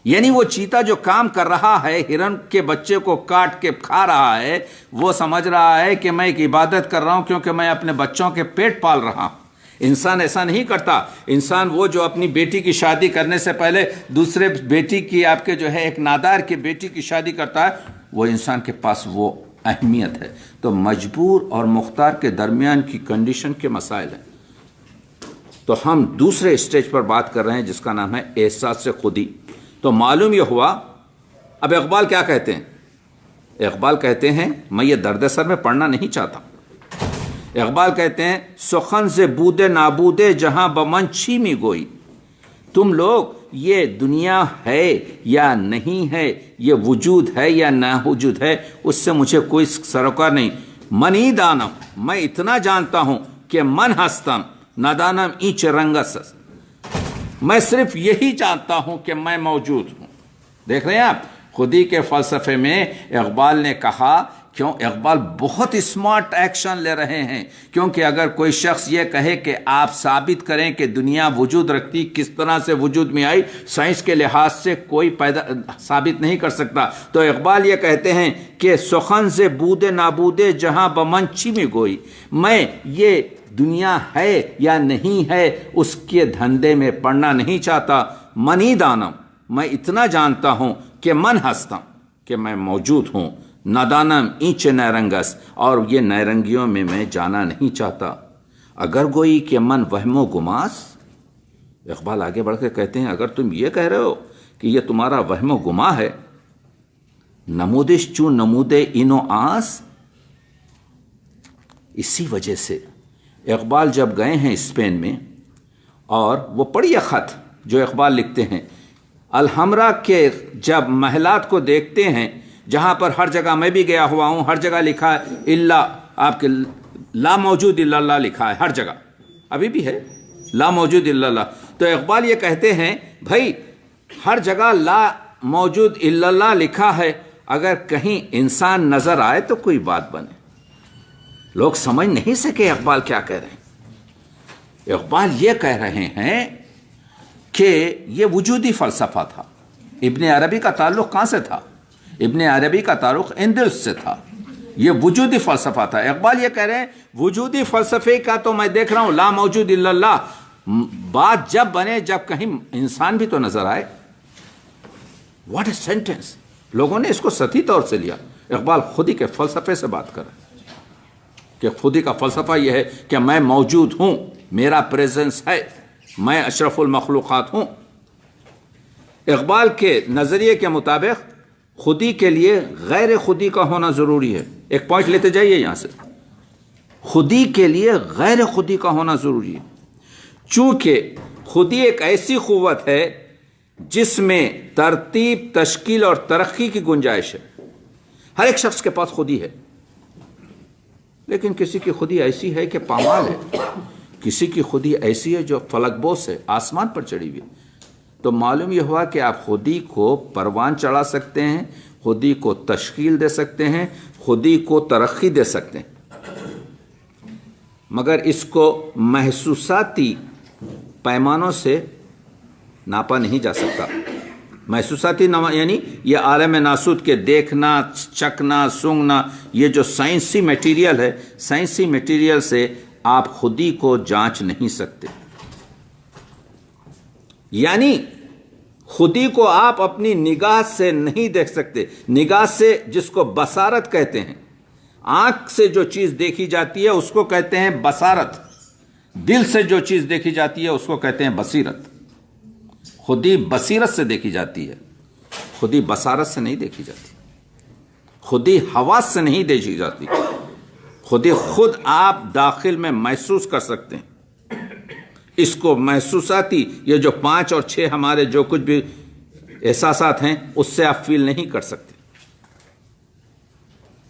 یعنی وہ چیتا جو کام کر رہا ہے، ہرن کے بچے کو کاٹ کے کھا رہا ہے، وہ سمجھ رہا ہے کہ میں ایک عبادت کر رہا ہوں کیونکہ میں اپنے بچوں کے پیٹ پال رہا ہوں. انسان ایسا نہیں کرتا. انسان وہ جو اپنی بیٹی کی شادی کرنے سے پہلے دوسرے بیٹی کی، آپ کے جو ہے ایک نادار کی بیٹی کی شادی کرتا ہے، وہ انسان کے پاس وہ اہمیت ہے. تو مجبور اور مختار کے درمیان کی کنڈیشن کے مسائل ہیں. تو ہم دوسرے اسٹیج پر بات کر رہے ہیں جس کا نام ہے احساس خودی. تو معلوم یہ ہوا، اب اقبال کیا کہتے ہیں؟ اقبال کہتے ہیں، میں یہ درد سر میں پڑھنا نہیں چاہتا. اقبال کہتے ہیں، سخن سے بودے نابودے جہاں بمن چھیمی گوئی. تم لوگ یہ دنیا ہے یا نہیں ہے، یہ وجود ہے یا نہ وجود ہے، اس سے مجھے کوئی سروکار نہیں. منی دانم، میں اتنا جانتا ہوں کہ من ہستم ندانم اینچ رنگس. میں صرف یہی جانتا ہوں کہ میں موجود ہوں. دیکھ رہے ہیں آپ، خودی کے فلسفے میں اقبال نے کہا، کیوں اقبال بہت اسمارٹ ایکشن لے رہے ہیں، کیونکہ اگر کوئی شخص یہ کہے کہ آپ ثابت کریں کہ دنیا وجود رکھتی، کس طرح سے وجود میں آئی، سائنس کے لحاظ سے کوئی ثابت نہیں کر سکتا. تو اقبال یہ کہتے ہیں کہ سخن سے بودے نابودے جہاں بمن چھیمی گوئی، میں یہ دنیا ہے یا نہیں ہے اس کے دھندے میں پڑنا نہیں چاہتا. منی دانم، میں اتنا جانتا ہوں کہ من ہستم، کہ میں موجود ہوں. نادانم اینچ نیرنگس، اور یہ نیرنگیوں میں جانا نہیں چاہتا. اگر گوئی کہ من وہم و گماس، اقبال آگے بڑھ کے کہتے ہیں، اگر تم یہ کہہ رہے ہو کہ یہ تمہارا وہم و گما ہے، نمودش چون نمودے اینو آس. اسی وجہ سے اقبال جب گئے ہیں اسپین میں، اور وہ پڑھیے خط جو اقبال لکھتے ہیں، الحمرا کے جب محلات کو دیکھتے ہیں جہاں پر ہر جگہ میں بھی گیا ہوا ہوں، ہر جگہ لکھا ہے اللہ، آپ کے لا موجود الا اللہ لکھا ہے ہر جگہ، ابھی بھی ہے لا موجود الا اللہ. تو اقبال یہ کہتے ہیں، بھائی ہر جگہ لا موجود الا اللہ لکھا ہے، اگر کہیں انسان نظر آئے تو کوئی بات بنے. لوگ سمجھ نہیں سکے اقبال کیا کہہ رہے ہیں. اقبال یہ کہہ رہے ہیں کہ یہ وجودی فلسفہ تھا. ابن عربی کا تعلق کہاں سے تھا؟ ابن عربی کا تعلق اندلس سے تھا. یہ وجودی فلسفہ تھا. اقبال یہ کہہ رہے ہیں وجودی فلسفے کا تو میں دیکھ رہا ہوں لا موجود الا اللہ. بات جب بنے جب کہیں انسان بھی تو نظر آئے. What a sentence. لوگوں نے اس کو سطحی طور سے لیا. اقبال خودی کے فلسفے سے بات کر رہے ہیں کہ خودی کا فلسفہ یہ ہے کہ میں موجود ہوں، میرا پریزنس ہے، میں اشرف المخلوقات ہوں. اقبال کے نظریے کے مطابق خودی کے لیے غیر خودی کا ہونا ضروری ہے. ایک پوائنٹ لیتے جائیے یہاں سے. خودی کے لیے غیر خودی کا ہونا ضروری ہے، چونکہ خودی ایک ایسی قوت ہے جس میں ترتیب، تشکیل اور ترقی کی گنجائش ہے۔ ہر ایک شخص کے پاس خودی ہے، لیکن کسی کی خودی ایسی ہے کہ پامال ہے، کسی کی خودی ایسی ہے جو فلک بوس ہے، آسمان پر چڑھی ہوئی ہے۔ تو معلوم یہ ہوا کہ آپ خودی کو پروان چڑھا سکتے ہیں، خودی کو تشکیل دے سکتے ہیں، خودی کو ترقی دے سکتے ہیں، مگر اس کو محسوساتی پیمانوں سے ناپا نہیں جا سکتا۔ محسوساتی یعنی یہ عالم ناسوت کے دیکھنا، چکھنا، سونگھنا، یہ جو سائنسی میٹیریل ہے، سائنسی میٹیریل سے آپ خودی کو جانچ نہیں سکتے۔ یعنی خودی کو آپ اپنی نگاہ سے نہیں دیکھ سکتے۔ نگاہ سے، جس کو بصارت کہتے ہیں، آنکھ سے جو چیز دیکھی جاتی ہے اس کو کہتے ہیں بصارت، دل سے جو چیز دیکھی جاتی ہے اس کو کہتے ہیں بصیرت۔ خودی بصیرت سے دیکھی جاتی ہے، خودی بصارت سے نہیں دیکھی جاتی، خودی حواس سے نہیں دیکھی جاتی، خودی خود آپ داخل میں محسوس کر سکتے ہیں۔ اس کو محسوساتی، یہ جو 5 اور 6 ہمارے جو کچھ بھی احساسات ہیں اس سے آپ فیل نہیں کر سکتے۔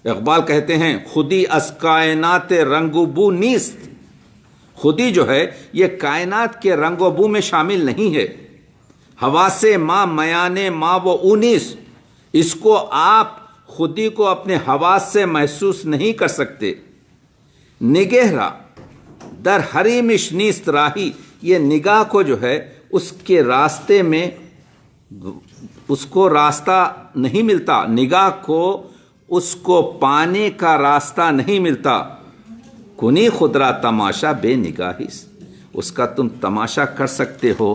اقبال کہتے ہیں خودی از کائنات رنگ و بو نیست، خودی جو ہے یہ کائنات کے رنگ و بو میں شامل نہیں ہے۔ حواس ما میانے ما و اونیس، اس کو آپ خودی کو اپنے حواس سے محسوس نہیں کر سکتے۔ نگہرا در حریمش نیست راہی، یہ نگاہ کو جو ہے اس کے راستے میں اس کو راستہ نہیں ملتا، نگاہ کو اس کو پانے کا راستہ نہیں ملتا۔ کنی خودرا تماشا بے نگاہیس، اس کا تم تماشا کر سکتے ہو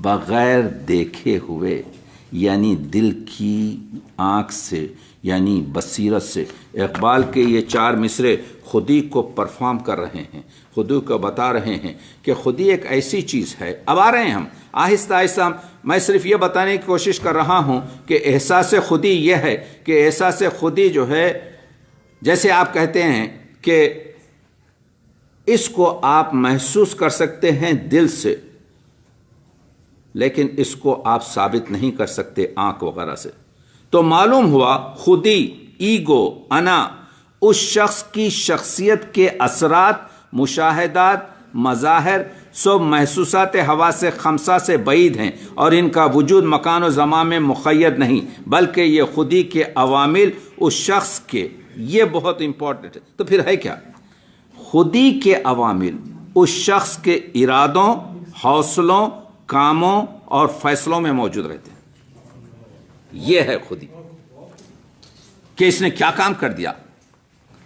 بغیر دیکھے ہوئے، یعنی دل کی آنکھ سے، یعنی بصیرت سے۔ اقبال کے یہ 4 مصرے خودی کو پرفارم کر رہے ہیں، خودی کو بتا رہے ہیں کہ خودی ایک ایسی چیز ہے۔ اب آ رہے ہیں ہم آہستہ آہستہ، میں صرف یہ بتانے کی کوشش کر رہا ہوں کہ احساس خودی یہ ہے کہ احساس خودی جو ہے، جیسے آپ کہتے ہیں کہ اس کو آپ محسوس کر سکتے ہیں دل سے، لیکن اس کو آپ ثابت نہیں کر سکتے آنکھ وغیرہ سے۔ تو معلوم ہوا خودی، ایگو، انا، اس شخص کی شخصیت کے اثرات، مشاہدات، مظاہر سب محسوسات حواس خمسہ سے بعید ہیں، اور ان کا وجود مکان و زمان میں مقید نہیں، بلکہ یہ خودی کے عوامل اس شخص کے، یہ بہت امپورٹنٹ ہے۔ تو پھر ہے کیا؟ خودی کے عوامل اس شخص کے ارادوں، حوصلوں، کاموں اور فیصلوں میں موجود رہتے ہیں۔ یہ ہے خودی، کہ اس نے کیا کام کر دیا،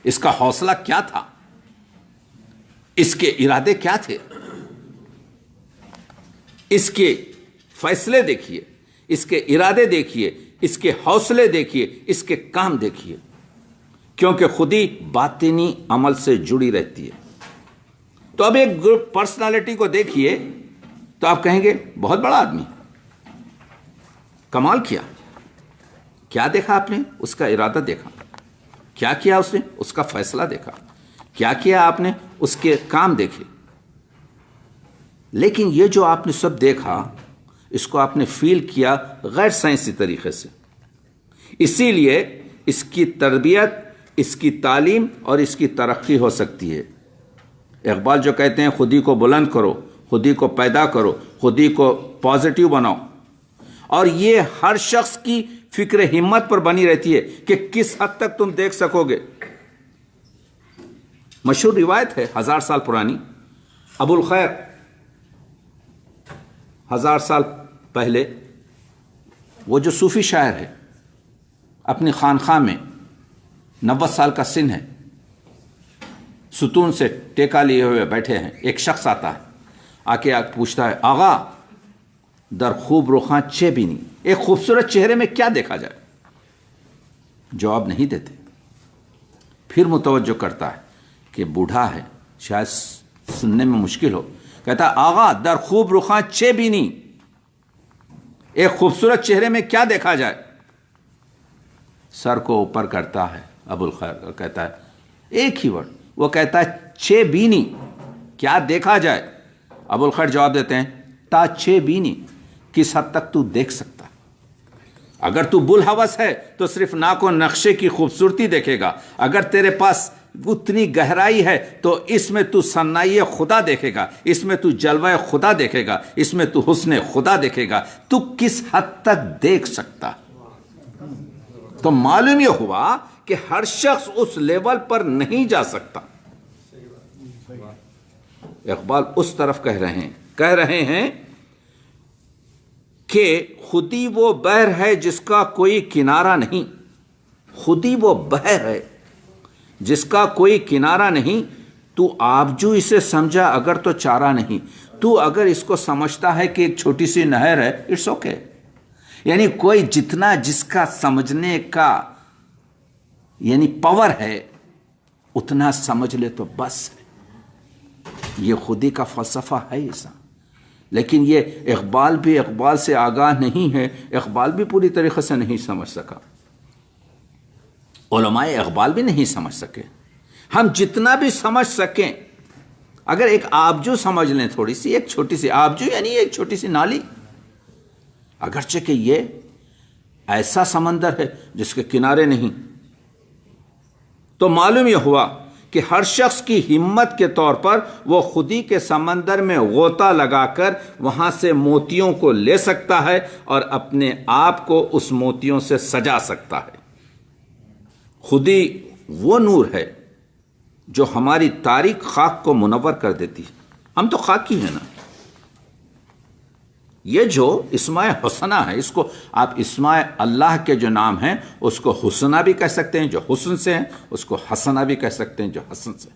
اس کا حوصلہ کیا تھا، اس کے ارادے کیا تھے، اس کے فیصلے دیکھیے، اس کے ارادے دیکھیے، اس کے حوصلے دیکھیے، اس کے کام دیکھیے، کیونکہ خودی باطنی عمل سے جڑی رہتی ہے۔ تو اب ایک گروپ پرسنالٹی کو دیکھیے تو آپ کہیں گے بہت بڑا آدمی، کمال کیا۔ کیا دیکھا آپ نے؟ اس کا ارادہ دیکھا، کیا کیا اس نے؟ اس کا فیصلہ دیکھا، کیا کیا آپ نے؟ اس کے کام دیکھے۔ لیکن یہ جو آپ نے سب دیکھا، اس کو آپ نے فیل کیا غیر سائنسی طریقے سے، اسی لیے اس کی تربیت، اس کی تعلیم اور اس کی ترقی ہو سکتی ہے۔ اقبال جو کہتے ہیں خودی کو بلند کرو، خودی کو پیدا کرو، خودی کو پازیٹیو بناؤ، اور یہ ہر شخص کی فکر ہمت پر بنی رہتی ہے کہ کس حد تک تم دیکھ سکو گے۔ مشہور روایت ہے 1000 سال پرانی، ابو الخیر 1000 سال پہلے وہ جو صوفی شاعر ہے، اپنی خانقاہ میں 90 سال کا سن ہے، ستون سے ٹیکا لیے ہوئے بیٹھے ہیں۔ ایک شخص آتا ہے، آ کے پوچھتا ہے، آغا در خوب رخاں چے بینی، ایک خوبصورت چہرے میں کیا دیکھا جائے؟ جواب نہیں دیتے۔ پھر متوجہ کرتا ہے کہ بوڑھا ہے، شاید سننے میں مشکل ہو، کہتا ہے آغا در خوب رخاں چے بینی، ایک خوبصورت چہرے میں کیا دیکھا جائے؟ سر کو اوپر کرتا ہے ابو الخیر اور کہتا ہے ایک ہی ورڈ، وہ کہتا ہے چھ بینی، کیا دیکھا جائے؟ ابو الخیر جواب دیتے ہیں تا چھ بینی، کس حد تک تو دیکھ سکتا ہے؟ اگر تو بلحوث ہے تو صرف ناک و نقشے کی خوبصورتی دیکھے گا، اگر تیرے پاس اتنی گہرائی ہے تو اس میں تو صنائی خدا دیکھے گا، اس میں تو جلوہ خدا دیکھے گا، اس میں تو حسن خدا دیکھے گا، تو کس حد تک دیکھ سکتا؟ تو معلوم یہ ہوا کہ ہر شخص اس لیول پر نہیں جا سکتا۔ اقبال اس طرف کہہ رہے ہیں کہ خودی وہ بحر ہے جس کا کوئی کنارہ نہیں، خودی وہ بحر ہے جس کا کوئی کنارہ نہیں، تو آبجو اسے سمجھا اگر تو چارہ نہیں۔ تو اگر اس کو سمجھتا ہے کہ ایک چھوٹی سی نہر ہے، اٹس اوکے، یعنی کوئی جتنا جس کا سمجھنے کا یعنی پاور ہے اتنا سمجھ لے تو بس ہے۔ یہ خودی کا فلسفہ ہے ایسا، لیکن یہ اقبال بھی اقبال سے آگاہ نہیں ہے، اقبال بھی پوری طریقے سے نہیں سمجھ سکا، علماء اقبال بھی نہیں سمجھ سکے۔ ہم جتنا بھی سمجھ سکیں، اگر ایک آبجو سمجھ لیں، تھوڑی سی ایک چھوٹی سی آبجو یعنی ایک چھوٹی سی نالی، اگرچہ کہ یہ ایسا سمندر ہے جس کے کنارے نہیں، تو معلوم یہ ہوا کہ ہر شخص کی ہمت کے طور پر وہ خودی کے سمندر میں غوطہ لگا کر وہاں سے موتیوں کو لے سکتا ہے اور اپنے آپ کو اس موتیوں سے سجا سکتا ہے۔ خودی وہ نور ہے جو ہماری تاریک خاک کو منور کر دیتی ہے۔ ہم تو خاکی ہیں نا۔ یہ جو اسماء حسنہ ہے، اس کو آپ اسماء اللہ کے جو نام ہیں اس کو حسنہ بھی کہہ سکتے ہیں جو حسن سے ہیں، اس کو حسنہ بھی کہہ سکتے ہیں جو حسن سے۔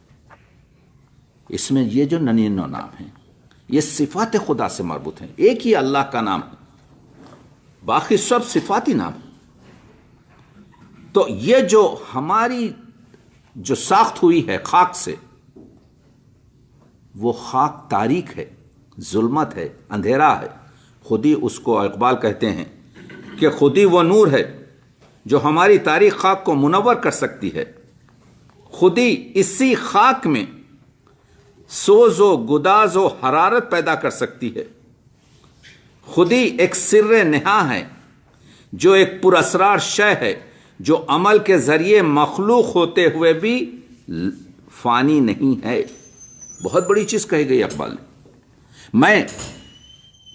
اس میں یہ جو 99 نام ہیں یہ صفات خدا سے مربوط ہیں، ایک ہی اللہ کا نام ہے، باقی سب صفاتی نام ہیں۔ تو یہ جو ہماری جو ساخت ہوئی ہے خاک سے، وہ خاک تاریک ہے، ظلمت ہے، اندھیرا ہے۔ خودی اس کو اقبال کہتے ہیں کہ خودی وہ نور ہے جو ہماری تاریک خاک کو منور کر سکتی ہے۔ خودی اسی خاک میں سوز و گداز و حرارت پیدا کر سکتی ہے۔ خودی ایک سر نہا ہے جو ایک پراسرار شے ہے، جو عمل کے ذریعے مخلوق ہوتے ہوئے بھی فانی نہیں ہے۔ بہت بڑی چیز کہی گئی اقبال نے۔ میں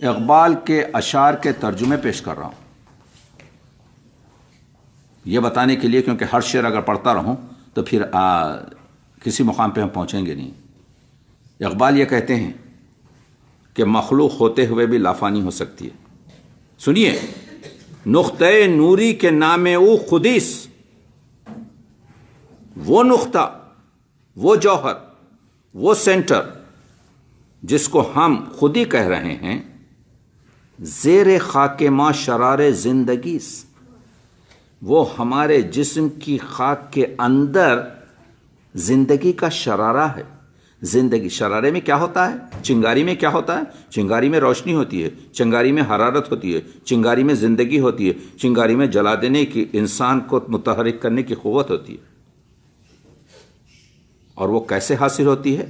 اقبال کے اشعار کے ترجمے پیش کر رہا ہوں یہ بتانے کے لیے، کیونکہ ہر شعر اگر پڑھتا رہوں تو پھر کسی مقام پہ ہم پہنچیں گے نہیں۔ اقبال یہ کہتے ہیں کہ مخلوق ہوتے ہوئے بھی لافانی ہو سکتی ہے۔ سنیے، نقطۂ نوری کے نام او خودیس، وہ نقطہ، وہ جوہر، وہ سینٹر جس کو ہم خودی کہہ رہے ہیں، زیر خاک ما شرار زندگیس، وہ ہمارے جسم کی خاک کے اندر زندگی کا شرارہ ہے۔ زندگی، شرارے میں کیا ہوتا ہے؟ چنگاری میں کیا ہوتا ہے؟ چنگاری میں روشنی ہوتی ہے، چنگاری میں حرارت ہوتی ہے، چنگاری میں زندگی ہوتی ہے، چنگاری میں جلا دینے کی، انسان کو متحرک کرنے کی قوت ہوتی ہے۔ اور وہ کیسے حاصل ہوتی ہے؟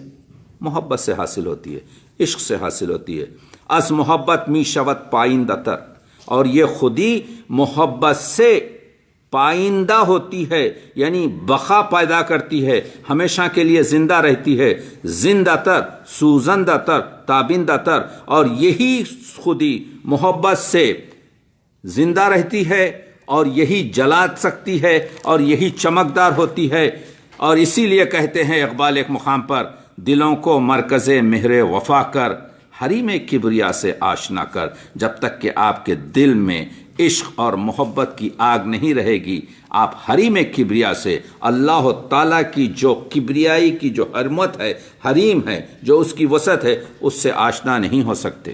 محبت سے حاصل ہوتی ہے، عشق سے حاصل ہوتی ہے۔ از محبت می شود پائندہ تر، اور یہ خودی محبت سے پائندہ ہوتی ہے، یعنی بقا پیدا کرتی ہے، ہمیشہ کے لیے زندہ رہتی ہے، زندہ تر، سوزندہ تر، تابندہ تر۔ اور یہی خودی محبت سے زندہ رہتی ہے اور یہی جلا سکتی ہے اور یہی چمکدار ہوتی ہے۔ اور اسی لیے کہتے ہیں اقبال ایک مقام پر، دلوں کو مرکز مہر وفا کر، حریم کبریا سے آشنا کر۔ جب تک کہ آپ کے دل میں عشق اور محبت کی آگ نہیں رہے گی، آپ حریم کبریا سے، اللہ تعالیٰ کی جو کبریائی کی جو حرمت ہے، حریم ہے، جو اس کی وسعت ہے، اس سے آشنا نہیں ہو سکتے۔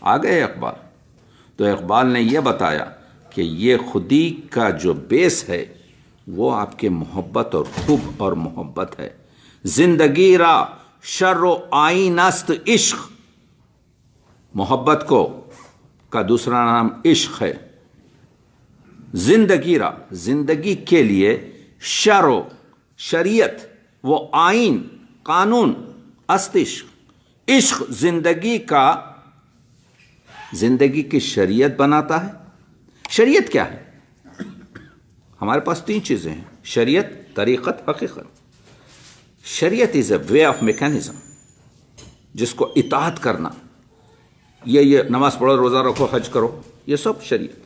آگے اقبال تو اقبال نے یہ بتایا کہ یہ خودی کا جو بیس ہے وہ آپ کے محبت اور حب اور محبت ہے۔ زندگی را شر و آئین است عشق، محبت کو کا دوسرا نام عشق ہے۔ زندگی را، زندگی کے لیے، شر و شریعت، وہ آئین قانون است عشق، عشق زندگی کی شریعت بناتا ہے۔ شریعت کیا ہے؟ ہمارے پاس تین چیزیں ہیں، شریعت، طریقت، حقیقت۔ شریعت از اے وے آف میکینزم، جس کو اطاعت کرنا، یہ نماز پڑھو، روزہ رکھو، حج کرو، یہ سب شریعت۔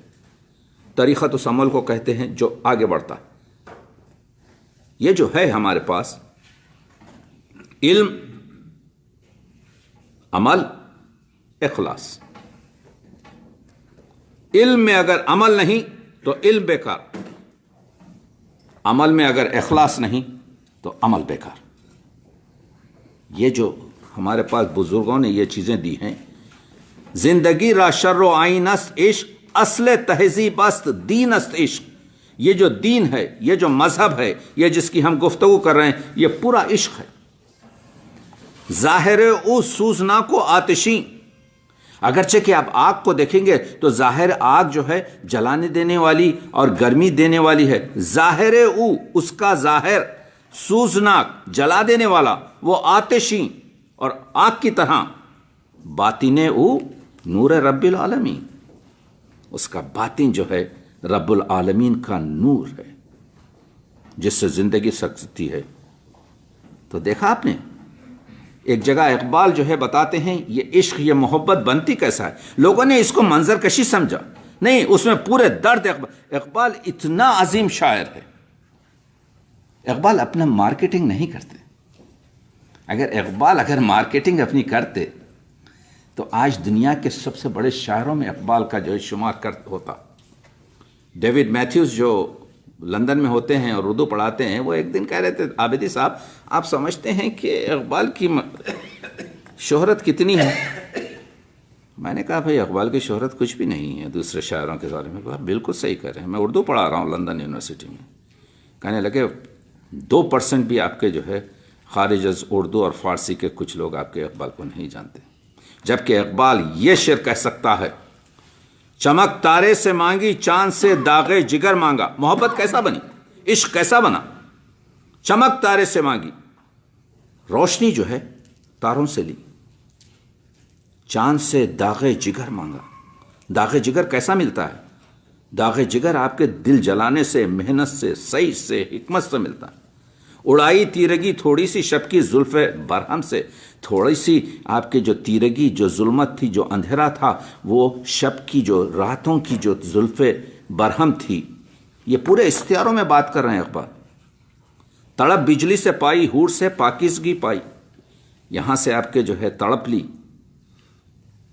طریقت اس عمل کو کہتے ہیں جو آگے بڑھتا ہے۔ یہ جو ہے ہمارے پاس علم، عمل، اخلاص۔ علم میں اگر عمل نہیں تو علم بیکار، عمل میں اگر اخلاص نہیں تو عمل بیکار۔ یہ جو ہمارے پاس بزرگوں نے یہ چیزیں دی ہیں، زندگی را شر و آئین است عشق، اصل تہذیب است دین است عشق۔ یہ جو دین ہے، یہ جو مذہب ہے، یہ جس کی ہم گفتگو کر رہے ہیں، یہ پورا عشق ہے۔ ظاہر او سوزناک و آتشیں، اگرچہ کہ آپ آگ کو دیکھیں گے تو ظاہر آگ جو ہے جلانے دینے والی اور گرمی دینے والی ہے، ظاہر او اس کا ظاہر سوزناک جلا دینے والا، وہ آتشیں اور آگ کی طرح، باطن او نور رب العالمین، اس کا باطن جو ہے رب العالمین کا نور ہے، جس سے زندگی سکتی ہے۔ تو دیکھا آپ نے، ایک جگہ اقبال جو ہے بتاتے ہیں یہ عشق، یہ محبت بنتی کیسا ہے۔ لوگوں نے اس کو منظر کشی سمجھا، نہیں، اس میں پورے درد۔ اقبال اتنا عظیم شاعر ہے، اقبال اپنا مارکیٹنگ نہیں کرتے۔ اگر مارکیٹنگ اپنی کرتے تو آج دنیا کے سب سے بڑے شاعروں میں اقبال کا جو ہے شمار ہوتا۔ ڈیوڈ میتھیوز جو لندن میں ہوتے ہیں اور اردو پڑھاتے ہیں، وہ ایک دن کہہ رہے تھے، عابدی صاحب آپ سمجھتے ہیں کہ اقبال کی شہرت کتنی ہے؟ میں نے کہا بھائی اقبال کی شہرت کچھ بھی نہیں ہے دوسرے شاعروں کے بارے میں۔ بالکل صحیح کہہ رہے ہیں، میں اردو پڑھا رہا ہوں لندن یونیورسٹی میں۔ کہنے لگے 2% بھی آپ کے جو ہے خارج از اردو اور فارسی کے کچھ لوگ آپ کے اقبال کو نہیں جانتے، جبکہ اقبال یہ شعر کہہ سکتا ہے، چمک تارے سے مانگی چاند سے داغے جگر مانگا۔ محبت کیسا بنی، عشق کیسا بنا؟ چمک تارے سے مانگی، روشنی جو ہے تاروں سے لی، چاند سے داغے جگر مانگا۔ داغے جگر کیسا ملتا ہے؟ داغے جگر آپ کے دل جلانے سے، محنت سے، سعی سے، حکمت سے ملتا ہے۔ اڑائی تیرگی تھوڑی سی شب کی زلف برہم سے، تھوڑی سی آپ کے جو تیرگی، جو ظلمت تھی، جو اندھیرا تھا، وہ شب کی جو راتوں کی جو زلف برہم تھی۔ یہ پورے استعاروں میں بات کر رہے ہیں اقبال۔ تڑپ بجلی سے پائی، ہور سے پاکیزگی پائی، یہاں سے آپ کے جو ہے تڑپ لی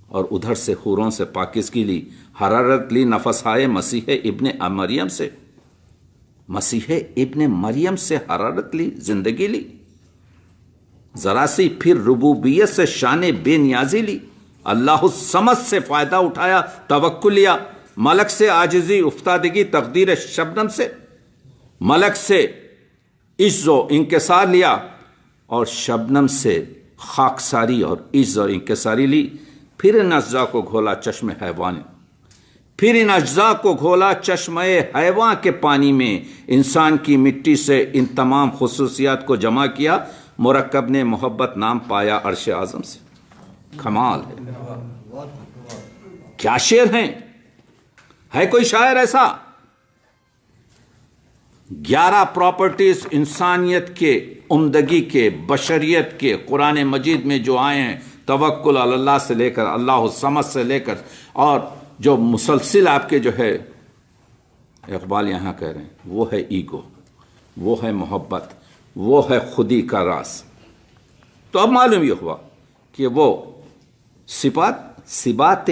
اور ادھر سے حوروں سے پاکیزگی لی، حرارت لی نفس ہائے مسیح ابن مریم سے، مسیح ابن مریم سے حرارت لی، زندگی لی۔ ذرا سی پھر ربوبیت سے شان بے نیازی لی، اللہ الصمد سے فائدہ اٹھایا، توکل لیا، ملک سے عاجزی افتادگی تقدیر شبنم سے، ملک سے عجز و انکسار لیا اور شبنم سے خاکساری اور عجز اور انکساری لی۔ پھر ان اجزاء کو گھولا چشم حیوان، پھر ان اجزاء کو گھولا چشمہ حیوان کے پانی میں، انسان کی مٹی سے ان تمام خصوصیات کو جمع کیا، مرکب نے محبت نام پایا عرش اعظم سے۔ کمال ہے، کیا شعر ہیں! ہے کوئی شاعر ایسا؟ 11 پراپرٹیز انسانیت کے، عمدگی کے، بشریت کے، قرآن مجید میں جو آئے ہیں، توکل علی اللہ سے لے کر، اللہ الصمد سے لے کر، اور جو مسلسل آپ کے جو ہے اقبال یہاں کہہ رہے ہیں، وہ ہے ایگو، وہ ہے محبت، وہ ہے خودی کا راز۔ تو اب معلوم یہ ہوا کہ وہ صفات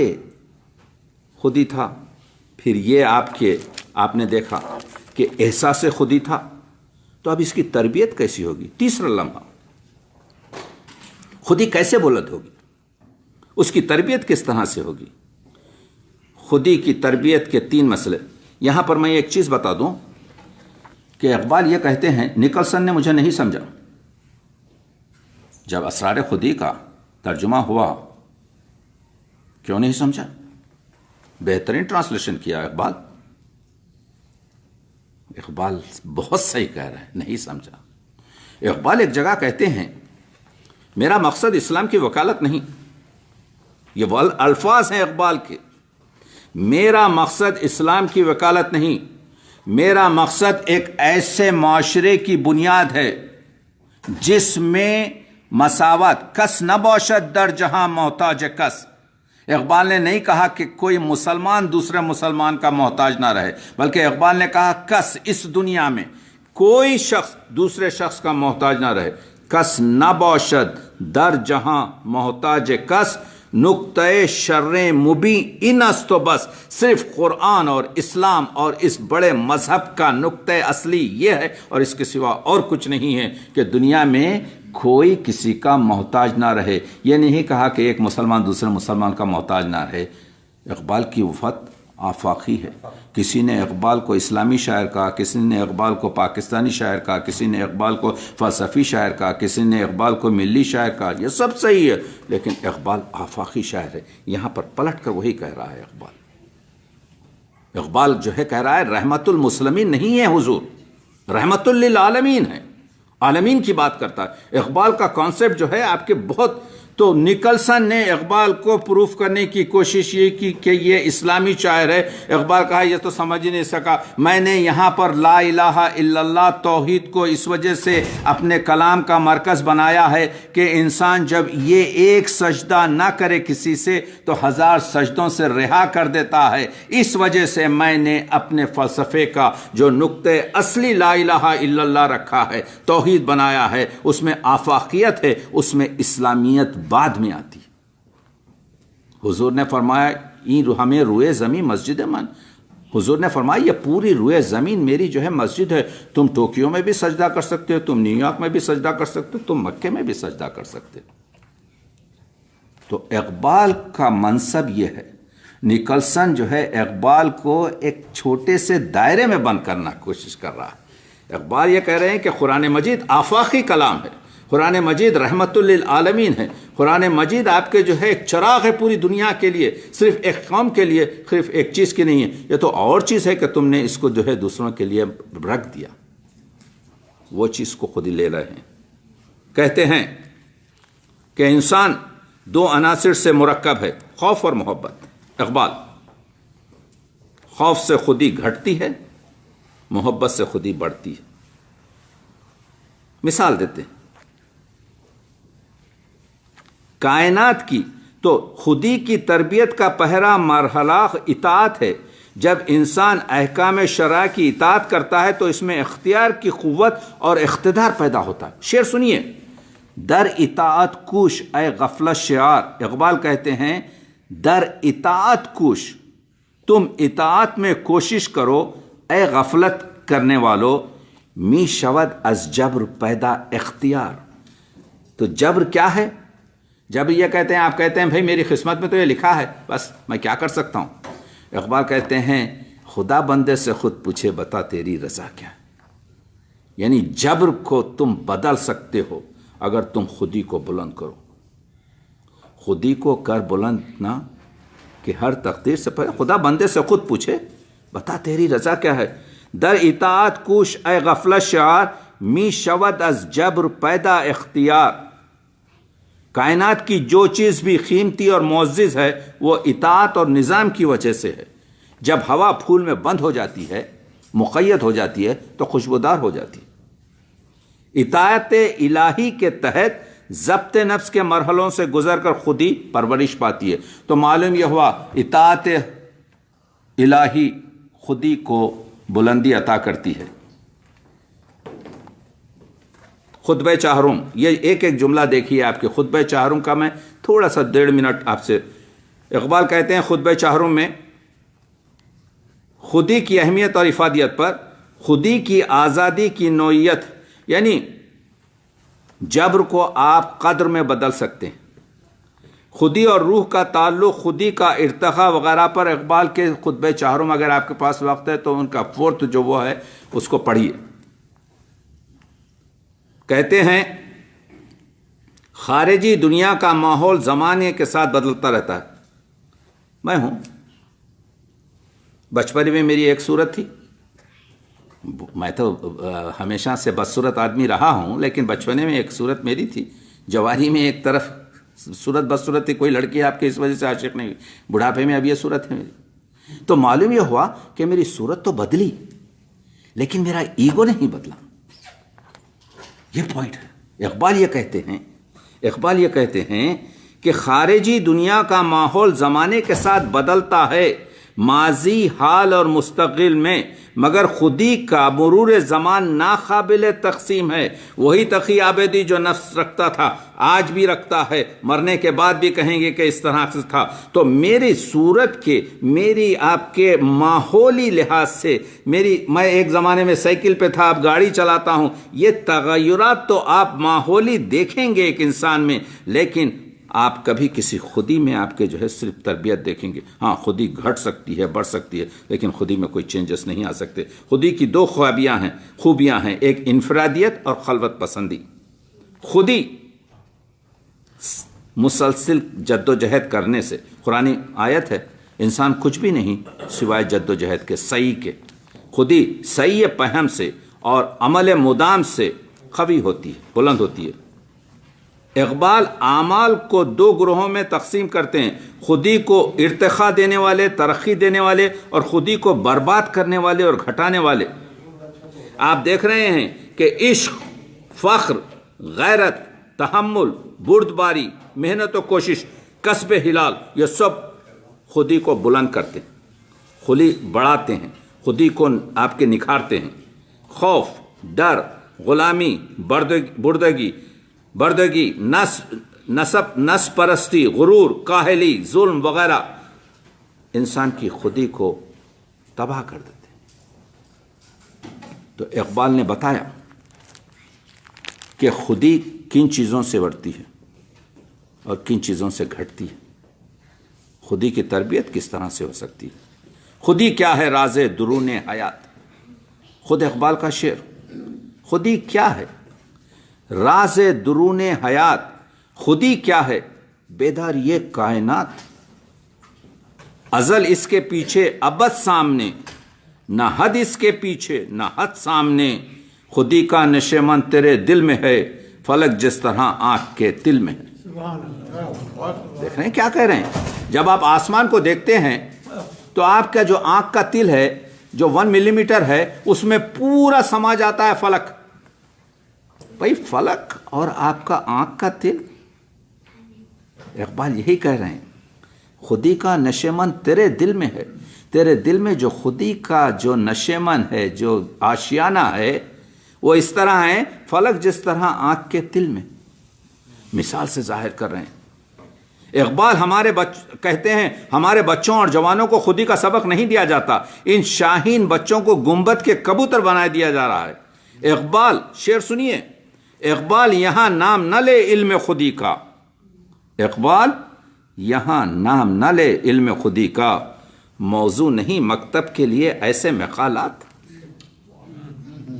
خودی تھا، پھر یہ آپ نے دیکھا کہ احساس خودی تھا، تو اب اس کی تربیت کیسی ہوگی؟ تیسرا لمحہ، خودی کیسے بلند ہوگی، اس کی تربیت کس طرح سے ہوگی؟ خودی کی تربیت کے 3 مسئلے۔ یہاں پر میں ایک چیز بتا دوں کہ اقبال یہ کہتے ہیں، نکلسن نے مجھے نہیں سمجھا۔ جب اسرار خودی کا ترجمہ ہوا، کیوں نہیں سمجھا؟ بہترین ٹرانسلیشن کیا اقبال۔ اقبال بہت صحیح کہہ رہے ہیں، نہیں سمجھا۔ اقبال ایک جگہ کہتے ہیں میرا مقصد اسلام کی وکالت نہیں، یہ الفاظ ہیں اقبال کے، میرا مقصد اسلام کی وکالت نہیں، میرا مقصد ایک ایسے معاشرے کی بنیاد ہے جس میں مساوات، کس نہ باشد در جہاں محتاج کس۔ اقبال نے نہیں کہا کہ کوئی مسلمان دوسرے مسلمان کا محتاج نہ رہے، بلکہ اقبال نے کہا کس، اس دنیا میں کوئی شخص دوسرے شخص کا محتاج نہ رہے، کس نہ باشد در جہاں محتاج کس، نقطۂ شر مبین ان است و بس۔ صرف قرآن اور اسلام اور اس بڑے مذہب کا نقطۂ اصلی یہ ہے اور اس کے سوا اور کچھ نہیں ہے کہ دنیا میں کوئی کسی کا محتاج نہ رہے۔ یہ نہیں کہا کہ ایک مسلمان دوسرے مسلمان کا محتاج نہ رہے۔ اقبال کی وفات آفاقی ہے۔ کسی نے اقبال کو اسلامی شاعر کہا، کسی نے اقبال کو پاکستانی شاعر کہا، کسی نے اقبال کو فلسفی شاعر کہا، کسی نے اقبال کو ملی شاعر کہا، یہ سب صحیح ہے، لیکن اقبال آفاقی شاعر ہے۔ یہاں پر پلٹ کر وہی کہہ رہا ہے اقبال جو ہے کہہ رہا ہے رحمت المسلمین نہیں ہے حضور، رحمت للعالمین ہے، عالمین کی بات کرتا ہے۔ اقبال کا کانسیپٹ جو ہے آپ کے بہت، تو نکلسن نے اقبال کو پروف کرنے کی کوشش یہ کی کہ یہ اسلامی شاعر ہے۔ اقبال کہا یہ تو سمجھ ہی نہیں سکا، میں نے یہاں پر لا الہ الا اللہ توحید کو اس وجہ سے اپنے کلام کا مرکز بنایا ہے کہ انسان جب یہ ایک سجدہ نہ کرے کسی سے تو 1000 سجدوں سے رہا کر دیتا ہے۔ اس وجہ سے میں نے اپنے فلسفے کا جو نقطۂ اصلی لا الہ الا اللہ رکھا ہے، توحید بنایا ہے، اس میں آفاقیت ہے، اس میں اسلامیت بعد میں آتی۔ حضور نے فرمایا ہمیں روئے زمین مسجد من، حضور نے فرمایا یہ پوری روئے زمین میری جو ہے مسجد ہے، تم ٹوکیو میں بھی سجدہ کر سکتے ہو، تم نیو یارک میں بھی سجدہ کر سکتے ہو، تم مکے میں بھی سجدہ کر سکتے ہو۔ تو اقبال کا منصب یہ ہے۔ نکلسن جو ہے اقبال کو ایک چھوٹے سے دائرے میں بند کرنا کوشش کر رہا ہے۔ اقبال یہ کہہ رہے ہیں کہ قرآن مجید آفاقی کلام ہے، قرآن مجید رحمت للعالمین ہے، قرآن مجید آپ کے جو ہے ایک چراغ ہے پوری دنیا کے لیے، صرف ایک قوم کے لیے، صرف ایک چیز کی نہیں ہے۔ یہ تو اور چیز ہے کہ تم نے اس کو جو ہے دوسروں کے لیے رکھ دیا، وہ چیز کو خود ہی لے رہے ہیں۔ کہتے ہیں کہ انسان 2 عناصر سے مرکب ہے، خوف اور محبت۔ اقبال، خوف سے خودی گھٹتی ہے، محبت سے خودی بڑھتی ہے۔ مثال دیتے ہیں، کائنات کی تو خودی کی تربیت کا پہلا مرحلہ اطاعت ہے۔ جب انسان احکام شرع کی اطاعت کرتا ہے تو اس میں اختیار کی قوت اور اقتدار پیدا ہوتا ہے۔ شعر سنیے، در اطاعت کوش اے غفلت شعار۔ اقبال کہتے ہیں در اطاعت کوش، تم اطاعت میں کوشش کرو اے غفلت کرنے والو، می شود از جبر پیدا اختیار۔ تو جبر کیا ہے؟ جب یہ کہتے ہیں، آپ کہتے ہیں بھائی میری قسمت میں تو یہ لکھا ہے، بس میں کیا کر سکتا ہوں۔ اقبال کہتے ہیں خدا بندے سے خود پوچھے بتا تیری رضا کیا ہے۔ یعنی جبر کو تم بدل سکتے ہو اگر تم خودی کو بلند کرو۔ خودی کو کر بلند نہ کہ ہر تقدیر سے پہلے خدا بندے سے خود پوچھے بتا تیری رضا کیا ہے۔ در اطاعت کوش اے غفلت شعار، می شود از جبر پیدا اختیار۔ کائنات کی جو چیز بھی قیمتی اور معزز ہے وہ اطاعت اور نظام کی وجہ سے ہے۔ جب ہوا پھول میں بند ہو جاتی ہے، مقید ہو جاتی ہے، تو خوشبودار ہو جاتی ہے۔ اطاعت الہی کے تحت ضبط نفس کے مرحلوں سے گزر کر خودی پرورش پاتی ہے۔ تو معلوم یہ ہوا اطاعت الہی خودی کو بلندی عطا کرتی ہے۔ خطبہ چہارم، یہ ایک ایک جملہ دیکھیے آپ کے خطبہ چہارم کا، میں تھوڑا سا 1.5 منٹ آپ سے۔ اقبال کہتے ہیں خطبہ چہارم میں خودی کی اہمیت اور افادیت پر، خودی کی آزادی کی نوعیت، یعنی جبر کو آپ قدر میں بدل سکتے ہیں۔ خودی اور روح کا تعلق، خودی کا ارتقاء وغیرہ پر اقبال کے خطبہ چہارم، اگر آپ کے پاس وقت ہے تو ان کا 4th جو وہ ہے اس کو پڑھیے۔ کہتے ہیں خارجی دنیا کا ماحول زمانے کے ساتھ بدلتا رہتا ہے۔ میں ہوں، بچپن میں میری ایک صورت تھی، میں تو ہمیشہ سے بدصورت آدمی رہا ہوں، لیکن بچپنے میں ایک صورت میری تھی جوانی میں ایک طرف صورت بدصورت تھی، کوئی لڑکی آپ کے اس وجہ سے عاشق نہیں ہوئی، بڑھاپے میں اب یہ صورت ہے میری، تو معلوم یہ ہوا کہ میری صورت تو بدلی لیکن میرا ایگو نہیں بدلا. یہ پوائنٹ ہے. اقبال یہ کہتے ہیں کہ خارجی دنیا کا ماحول زمانے کے ساتھ بدلتا ہے، ماضی، حال اور مستقبل میں، مگر خودی کا مرور زمان ناقابل تقسیم ہے. وہی تقی عابدی جو نفس رکھتا تھا آج بھی رکھتا ہے، مرنے کے بعد بھی کہیں گے کہ اس طرح سے تھا. تو میری صورت کے، میری آپ کے ماحولی لحاظ سے، میں ایک زمانے میں سائیکل پہ تھا، اب گاڑی چلاتا ہوں، یہ تغیرات تو آپ ماحولی دیکھیں گے ایک انسان میں، لیکن آپ کبھی کسی خودی میں آپ کے جو ہے صرف تربیت دیکھیں گے. ہاں خودی گھٹ سکتی ہے، بڑھ سکتی ہے، لیکن خودی میں کوئی چینجز نہیں آ سکتے. خودی کی دو خوبیاں ہیں، ایک انفرادیت اور خلوت پسندی. خودی مسلسل جد و جہد کرنے سے، قرآنی آیت ہے، انسان کچھ بھی نہیں سوائے جد و جہد کے، سعی کے. خودی سعی پہم سے اور عمل مدام سے قوی ہوتی ہے، بلند ہوتی ہے. اقبال اعمال کو دو گروہوں میں تقسیم کرتے ہیں، خودی کو ارتقاء دینے والے، ترقی دینے والے، اور خودی کو برباد کرنے والے اور گھٹانے والے. آپ دیکھ رہے ہیں کہ عشق، فخر، غیرت، تحمل، بردباری، محنت و کوشش، کسب حلال، یہ سب خودی کو بلند کرتے ہیں، خودی بڑھاتے ہیں، خودی کو آپ کے نکھارتے ہیں. خوف، ڈر، غلامی، بردگی، نس پرستی، غرور، کاہلی، ظلم وغیرہ انسان کی خودی کو تباہ کر دیتے ہیں. تو اقبال نے بتایا کہ خودی کن چیزوں سے بڑھتی ہے اور کن چیزوں سے گھٹتی ہے، خودی کی تربیت کس طرح سے ہو سکتی ہے. خودی کیا ہے راز درون حیات، خود اقبال کا شعر. خودی کیا ہے راز درون حیات، خودی کیا ہے بیدار یہ کائنات. ازل اس کے پیچھے ابد سامنے، نہ حد اس کے پیچھے نہ حد سامنے. خودی کا نشیمن تیرے دل میں ہے، فلک جس طرح آنکھ کے تل میں ہے. دیکھ رہے ہیں کیا کہہ رہے ہیں. جب آپ آسمان کو دیکھتے ہیں تو آپ کا جو آنکھ کا تل ہے، جو 1 ملی میٹر ہے، اس میں پورا سما جاتا ہے فلک. بھائی فلک اور آپ کا آنکھ کا تل. اقبال یہی کہہ رہے ہیں خودی کا نشیمن تیرے دل میں ہے. تیرے دل میں جو خودی کا جو نشیمن ہے، جو آشیانہ ہے، وہ اس طرح ہے فلک جس طرح آنکھ کے تل میں. مثال سے ظاہر کر رہے ہیں. اقبال کہتے ہیں ہمارے بچوں اور جوانوں کو خودی کا سبق نہیں دیا جاتا، ان شاہین بچوں کو گنبد کے کبوتر بنا دیا جا رہا ہے. اقبال شعر سنیے. اقبال یہاں نام نہ لے علم خودی کا، اقبال یہاں نام نہ لے علم خودی کا، موضوع نہیں مکتب کے لیے ایسے مقالات.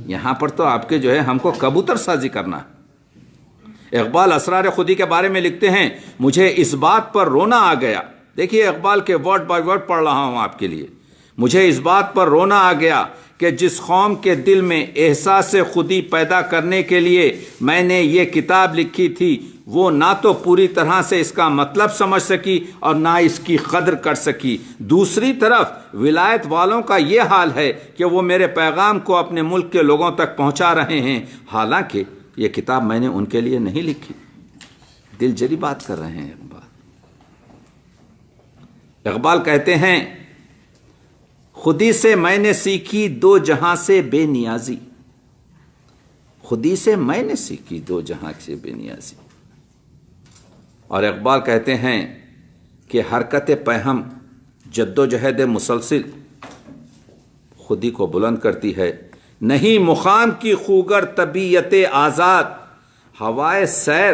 یہاں پر تو آپ کے جو ہے ہم کو کبوتر سازی کرنا ہے. اقبال اسرار خودی کے بارے میں لکھتے ہیں مجھے اس بات پر رونا آ گیا. دیکھیے اقبال کے ورڈ بائی ورڈ پڑھ رہا ہوں آپ کے لیے. مجھے اس بات پر رونا آ گیا کہ جس قوم کے دل میں احساس خودی پیدا کرنے کے لیے میں نے یہ کتاب لکھی تھی، وہ نہ تو پوری طرح سے اس کا مطلب سمجھ سکی اور نہ اس کی قدر کر سکی. دوسری طرف ولایت والوں کا یہ حال ہے کہ وہ میرے پیغام کو اپنے ملک کے لوگوں تک پہنچا رہے ہیں، حالانکہ یہ کتاب میں نے ان کے لیے نہیں لکھی. دل جلی بات کر رہے ہیں اقبال کہتے ہیں خودی سے میں نے سیکھی دو جہاں سے بے نیازی. خودی سے میں نے سیکھی دو جہاں سے بے نیازی. اور اقبال کہتے ہیں کہ حرکت پہم، جد و جہد مسلسل خودی کو بلند کرتی ہے. نہیں مقام کی خوگر طبیعت آزاد، ہوائے سیر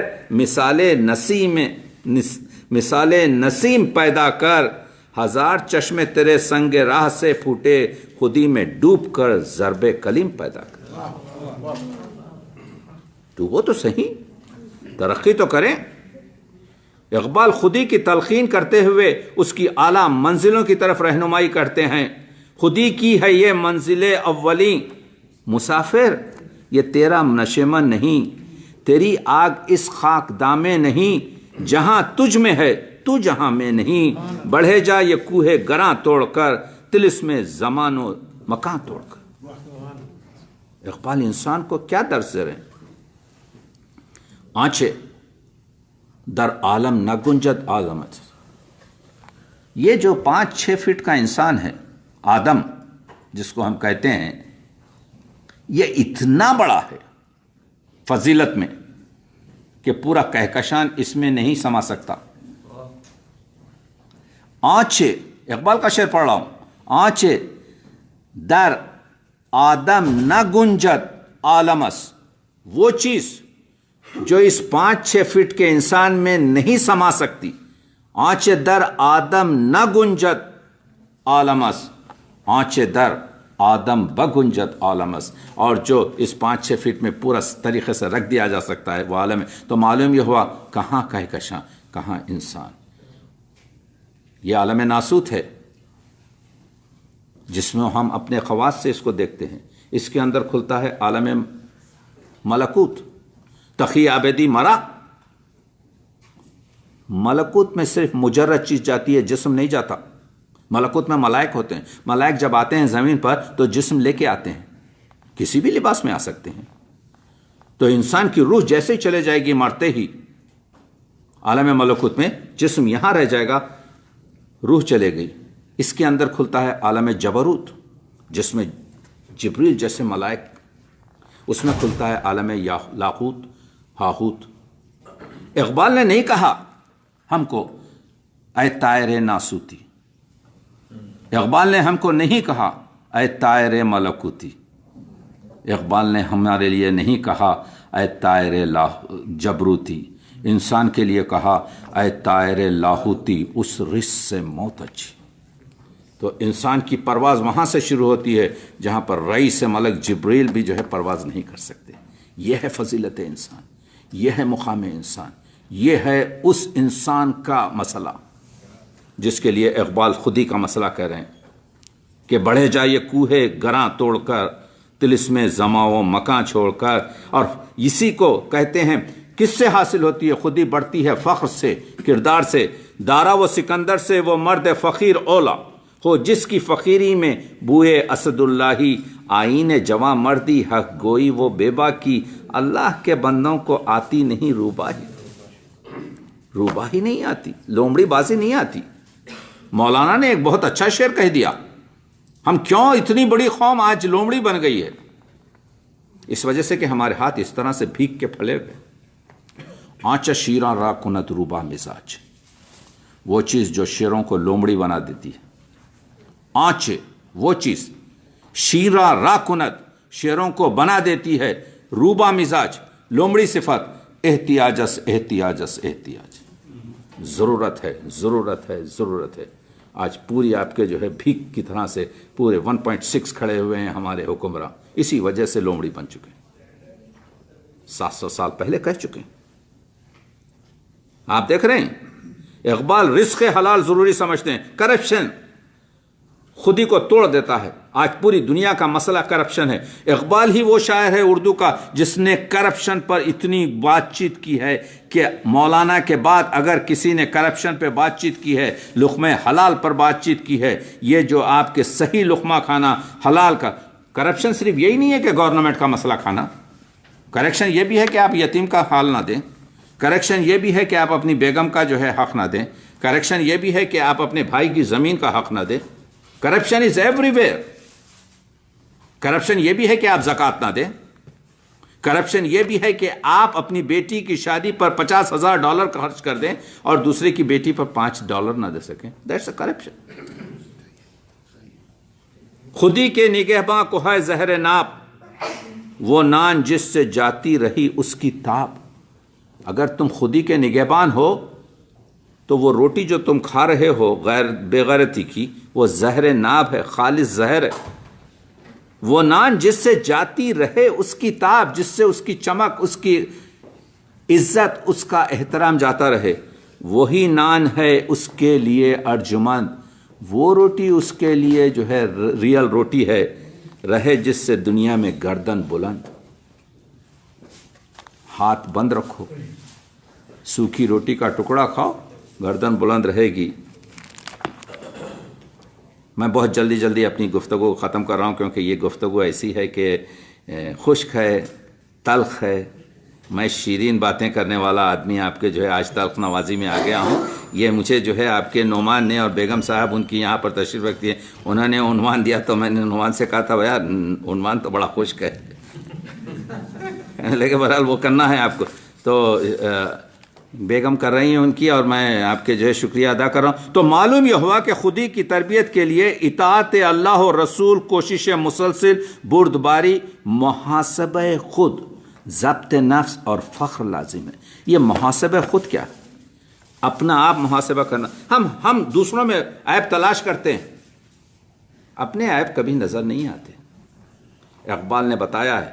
مثال نسیم پیدا کر، ہزار چشمے تیرے سنگ راہ سے پھوٹے، خودی میں ڈوب کر ضرب کلیم پیدا کر. ڈوبو تو صحیح، ترقی تو کریں. اقبال خودی کی تلقین کرتے ہوئے اس کی اعلیٰ منزلوں کی طرف رہنمائی کرتے ہیں. خودی کی ہے یہ منزل اولی، مسافر یہ تیرا نشیمن نہیں، تیری آگ اس خاک دامے نہیں، جہاں تجھ میں ہے تو جہاں میں نہیں، بڑھے جا یہ کوہ گراں توڑ کر، طلسم زمان و مکان توڑ کر۔ اقبال انسان کو کیا درس دے رہے ہیں؟ آنچے در عالم نہ گنجد عالمت۔ یہ جو 5-6 فٹ کا انسان ہے، آدم جس کو ہم کہتے ہیں، یہ اتنا بڑا ہے فضیلت میں کہ پورا کہکشان اس میں نہیں سما سکتا۔ آنچے، اقبال کا شعر پڑھ رہا ہوں، آنچے در آدم نہ گنجد عالمس، وہ چیز جو اس 5-6 فٹ کے انسان میں نہیں سما سکتی۔ آنچے در آدم نہ گنجد عالمس، آنچے در آدم بگنجد عالمس، اور جو اس 5-6 فٹ میں پورا طریقے سے رکھ دیا جا سکتا ہے وہ عالم ہے۔ تو معلوم یہ ہوا کہاں کہکشاں، کہاں انسان۔ یہ عالم ناسوت ہے جس میں ہم اپنے خواص سے اس کو دیکھتے ہیں۔ اس کے اندر کھلتا ہے عالم ملکوت۔ تقی عابدی مرا، ملکوت میں صرف مجرد چیز جاتی ہے، جسم نہیں جاتا۔ ملکوت میں ملائک ہوتے ہیں، ملائک جب آتے ہیں زمین پر تو جسم لے کے آتے ہیں، کسی بھی لباس میں آ سکتے ہیں۔ تو انسان کی روح جیسے ہی چلے جائے گی مرتے ہی عالم ملکوت میں، جسم یہاں رہ جائے گا، روح چلے گئی۔ اس کے اندر کھلتا ہے عالم جبروت، جس میں جبریل جیسے ملائک، اس میں کھلتا ہے عالم لاہوت ہاہوت۔ اقبال نے نہیں کہا ہم کو اے طائر ناسوتی، اقبال نے ہم کو نہیں کہا اے طائر ملکوتی، اقبال نے ہمارے لیے نہیں کہا اے طائر جبروتی، انسان کے لیے کہا اے طائر لاہوتی، اس رس سے موت اچھی۔ تو انسان کی پرواز وہاں سے شروع ہوتی ہے جہاں پر رئیس ملک جبریل بھی جو ہے پرواز نہیں کر سکتے۔ یہ ہے فضیلت انسان، یہ ہے مقام انسان، یہ ہے اس انسان کا مسئلہ جس کے لیے اقبال خودی کا مسئلہ کہہ رہے ہیں کہ بڑھے جائے کوہ گراں توڑ کر، طلسم زماں و مکان چھوڑ کر۔ اور اسی کو کہتے ہیں کس سے حاصل ہوتی ہے؟ خودی بڑھتی ہے فخر سے، کردار سے۔ دارا و سکندر سے وہ مرد فقیر اولا ہو، جس کی فقیری میں بوئے اسد اللہی، آئین جواں مردی حق گوئی وہ بے باکی۔ اللہ کے بندوں کو آتی نہیں روباہی، روباہی نہیں آتی، لومڑی بازی نہیں آتی۔ مولانا نے ایک بہت اچھا شعر کہہ دیا، ہم کیوں اتنی بڑی قوم آج لومڑی بن گئی ہے؟ اس وجہ سے کہ ہمارے ہاتھ اس طرح سے بھیگ کے پھلے ہوئے۔ آنچ شیراں را کنت روبا مزاج، وہ چیز جو شیروں کو لومڑی بنا دیتی ہے۔ آنچ وہ چیز، شیرا را کنت شیروں کو بنا دیتی ہے، روبا مزاج لومڑی صفت، احتیاجس احتیاجس احتیاج، ضرورت ہے ضرورت ہے ضرورت ہے۔ آج پوری آپ کے جو ہے بھیک کی طرح سے پورے 1.6 کھڑے ہوئے ہیں ہمارے حکمراں، اسی وجہ سے لومڑی بن چکے ہیں، 700 سال پہلے کہہ چکے ہیں۔ آپ دیکھ رہے ہیں اقبال رزق حلال ضروری سمجھتے ہیں، کرپشن خودی کو توڑ دیتا ہے۔ آج پوری دنیا کا مسئلہ کرپشن ہے۔ اقبال ہی وہ شاعر ہے اردو کا جس نے کرپشن پر اتنی بات چیت کی ہے کہ مولانا کے بعد اگر کسی نے کرپشن پہ بات چیت کی ہے، لقمہ حلال پر بات چیت کی ہے، یہ جو آپ کے صحیح لقمہ کھانا حلال کا، کرپشن صرف یہی نہیں ہے کہ گورنمنٹ کا مسئلہ کھانا، کریکشن یہ بھی ہے کہ آپ یتیم کا حال نہ دیں، کریکشن یہ بھی ہے کہ آپ اپنی بیگم کا جو ہے حق نہ دیں، کریکشن یہ بھی ہے کہ آپ اپنے بھائی کی زمین کا حق نہ دیں۔ Corruption is every where. Corruption یہ بھی ہے کہ آپ زکوٰۃ نہ دیں، کرپشن یہ بھی ہے کہ آپ اپنی بیٹی کی شادی پر $50,000 خرچ کر دیں اور دوسرے کی بیٹی پر $5 نہ دے سکیں، دیٹس اے کرپشن۔ خودی کے نگہباں کو ہے زہر ناب، وہ نان جس سے جاتی رہی اس کی تاب۔ اگر تم خودی کے نگہبان ہو تو وہ روٹی جو تم کھا رہے ہو بے غیرتی کی، وہ زہر ناب ہے، خالص زہر ہے۔ وہ نان جس سے جاتی رہے اس کی تاب، جس سے اس کی چمک، اس کی عزت، اس کا احترام جاتا رہے، وہی نان ہے اس کے لیے ارجمند، وہ روٹی اس کے لیے جو ہے ریئل روٹی ہے، رہے جس سے دنیا میں گردن بلند۔ ہاتھ بند رکھو، سوکھی روٹی کا ٹکڑا کھاؤ، گردن بلند رہے گی۔ میں بہت جلدی اپنی گفتگو ختم کر رہا ہوں، کیونکہ یہ گفتگو ایسی ہے کہ خشک ہے، تلخ ہے۔ میں شیرین باتیں کرنے والا آدمی آپ کے جو ہے آج تلخ نوازی میں آ گیا ہوں۔ یہ مجھے جو ہے آپ کے نعمان نے اور بیگم صاحب ان کی یہاں پر تشریف رکھتی ہے، انہوں نے عنوان دیا تو میں نے نعمان سے کہا تھا بھیا عنوان تو بڑا خشک ہے، لیکن بہرحال وہ کرنا ہے آپ کو، تو بیگم کر رہی ہیں ان کی، اور میں آپ کے جو ہے شکریہ ادا کر رہا ہوں۔ تو معلوم یہ ہوا کہ خودی کی تربیت کے لیے اطاعت اللہ اور رسول، کوشش مسلسل، بردباری، محاسبہ خود، ضبط نفس اور فخر لازم ہے۔ یہ محاسبہ خود کیا ہے؟ اپنا آپ محاسبہ کرنا۔ ہم دوسروں میں عیب تلاش کرتے ہیں، اپنے عیب کبھی نظر نہیں آتے۔ اقبال نے بتایا ہے،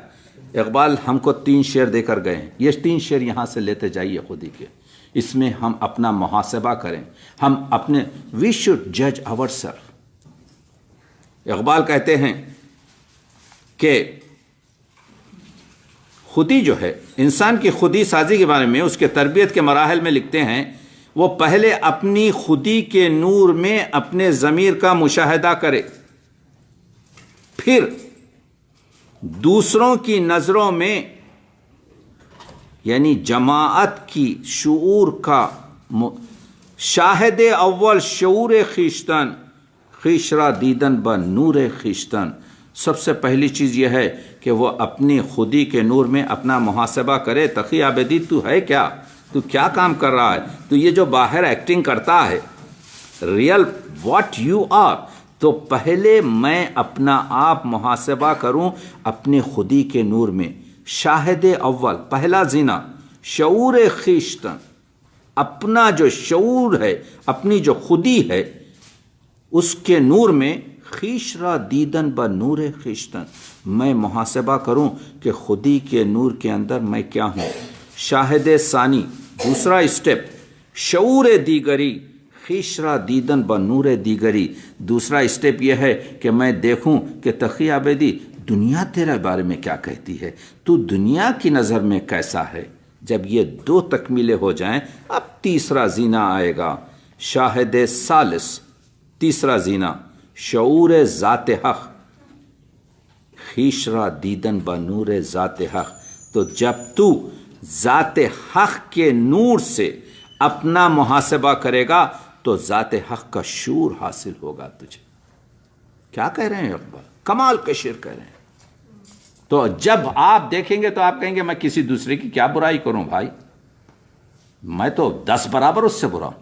اقبال ہم کو 3 شعر دے کر گئے ہیں، یہ 3 شعر یہاں سے لیتے جائیے خودی کے، اس میں ہم اپنا محاسبہ کریں، ہم اپنے وی شوڈ جج آور سیلف۔ اقبال کہتے ہیں کہ خودی جو ہے، انسان کی خودی سازی کے بارے میں اس کے تربیت کے مراحل میں لکھتے ہیں، وہ پہلے اپنی خودی کے نور میں اپنے ضمیر کا مشاہدہ کرے، پھر دوسروں کی نظروں میں یعنی جماعت کی شعور کا شاہد اول شعور خیشتن، خیشرا دیدن ب نور خیشتن۔ سب سے پہلی چیز یہ ہے کہ وہ اپنی خودی کے نور میں اپنا محاسبہ کرے۔ تقی عابدی تو ہے کیا؟ تو کیا کام کر رہا ہے؟ تو یہ جو باہر ایکٹنگ کرتا ہے، ریئل واٹ یو آر، تو پہلے میں اپنا آپ محاسبہ کروں اپنے خودی کے نور میں۔ شاہد اول، پہلا زینہ، شعور خیشتن، اپنا جو شعور ہے، اپنی جو خودی ہے، اس کے نور میں، خیش را دیدن ب نور خیشتن، میں محاسبہ کروں کہ خودی کے نور کے اندر میں کیا ہوں۔ شاہد ثانی، دوسرا اسٹیپ، شعور دیگری، خیش را دیدن ب نور دیگری، دوسرا اسٹیپ یہ ہے کہ میں دیکھوں کہ تقی عابدی دنیا تیرے بارے میں کیا کہتی ہے، تو دنیا کی نظر میں کیسا ہے۔ جب یہ 2 تکمیلیں ہو جائیں، اب تیسرا زینہ آئے گا، شاہد ثالث، تیسرا زینہ، شعور ذات حق، خیش را دیدن ب نور ذات حق۔ تو جب تو ذات حق کے نور سے اپنا محاسبہ کرے گا تو ذات حق کا شعور حاصل ہوگا تجھے۔ کیا کہہ رہے ہیں اقبال؟ کمال کے شعر کہہ رہے ہیں۔ تو جب آپ دیکھیں گے تو آپ کہیں گے میں کسی دوسرے کی کیا برائی کروں بھائی، میں تو 10 برابر اس سے برا ہوں،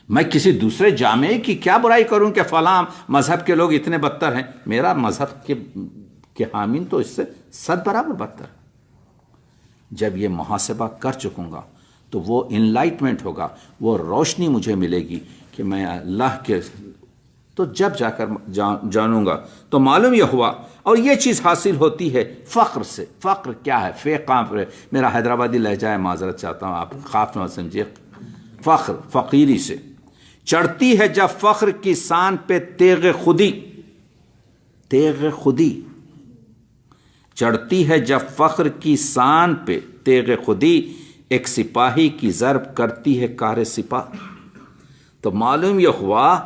میں کسی دوسرے جامعے کی کیا برائی کروں کہ فلاں مذہب کے لوگ اتنے بدتر ہیں، میرا مذہب کے حامین تو اس سے 100 برابر بدتر ہے۔ جب یہ محاسبہ کر چکوں گا تو وہ انلائٹمنٹ ہوگا، وہ روشنی مجھے ملے گی کہ میں اللہ کے، تو جب جا کر جانوں گا۔ تو معلوم یہ ہوا، اور یہ چیز حاصل ہوتی ہے فخر سے۔ فخر کیا ہے؟ فیقاں، میرا حیدرآبادی لہجہ ہے، معذرت چاہتا ہوں، آپ خاف نہ سمجھیے۔ فخر، فقیری سے چڑھتی ہے جب فخر کی سان پہ تیغ خودی، تیغ خودی چڑھتی ہے جب فخر کی سان پہ تیغ خودی، ایک سپاہی کی ضرب کرتی ہے کار سپاہ۔ تو معلوم یہ ہوا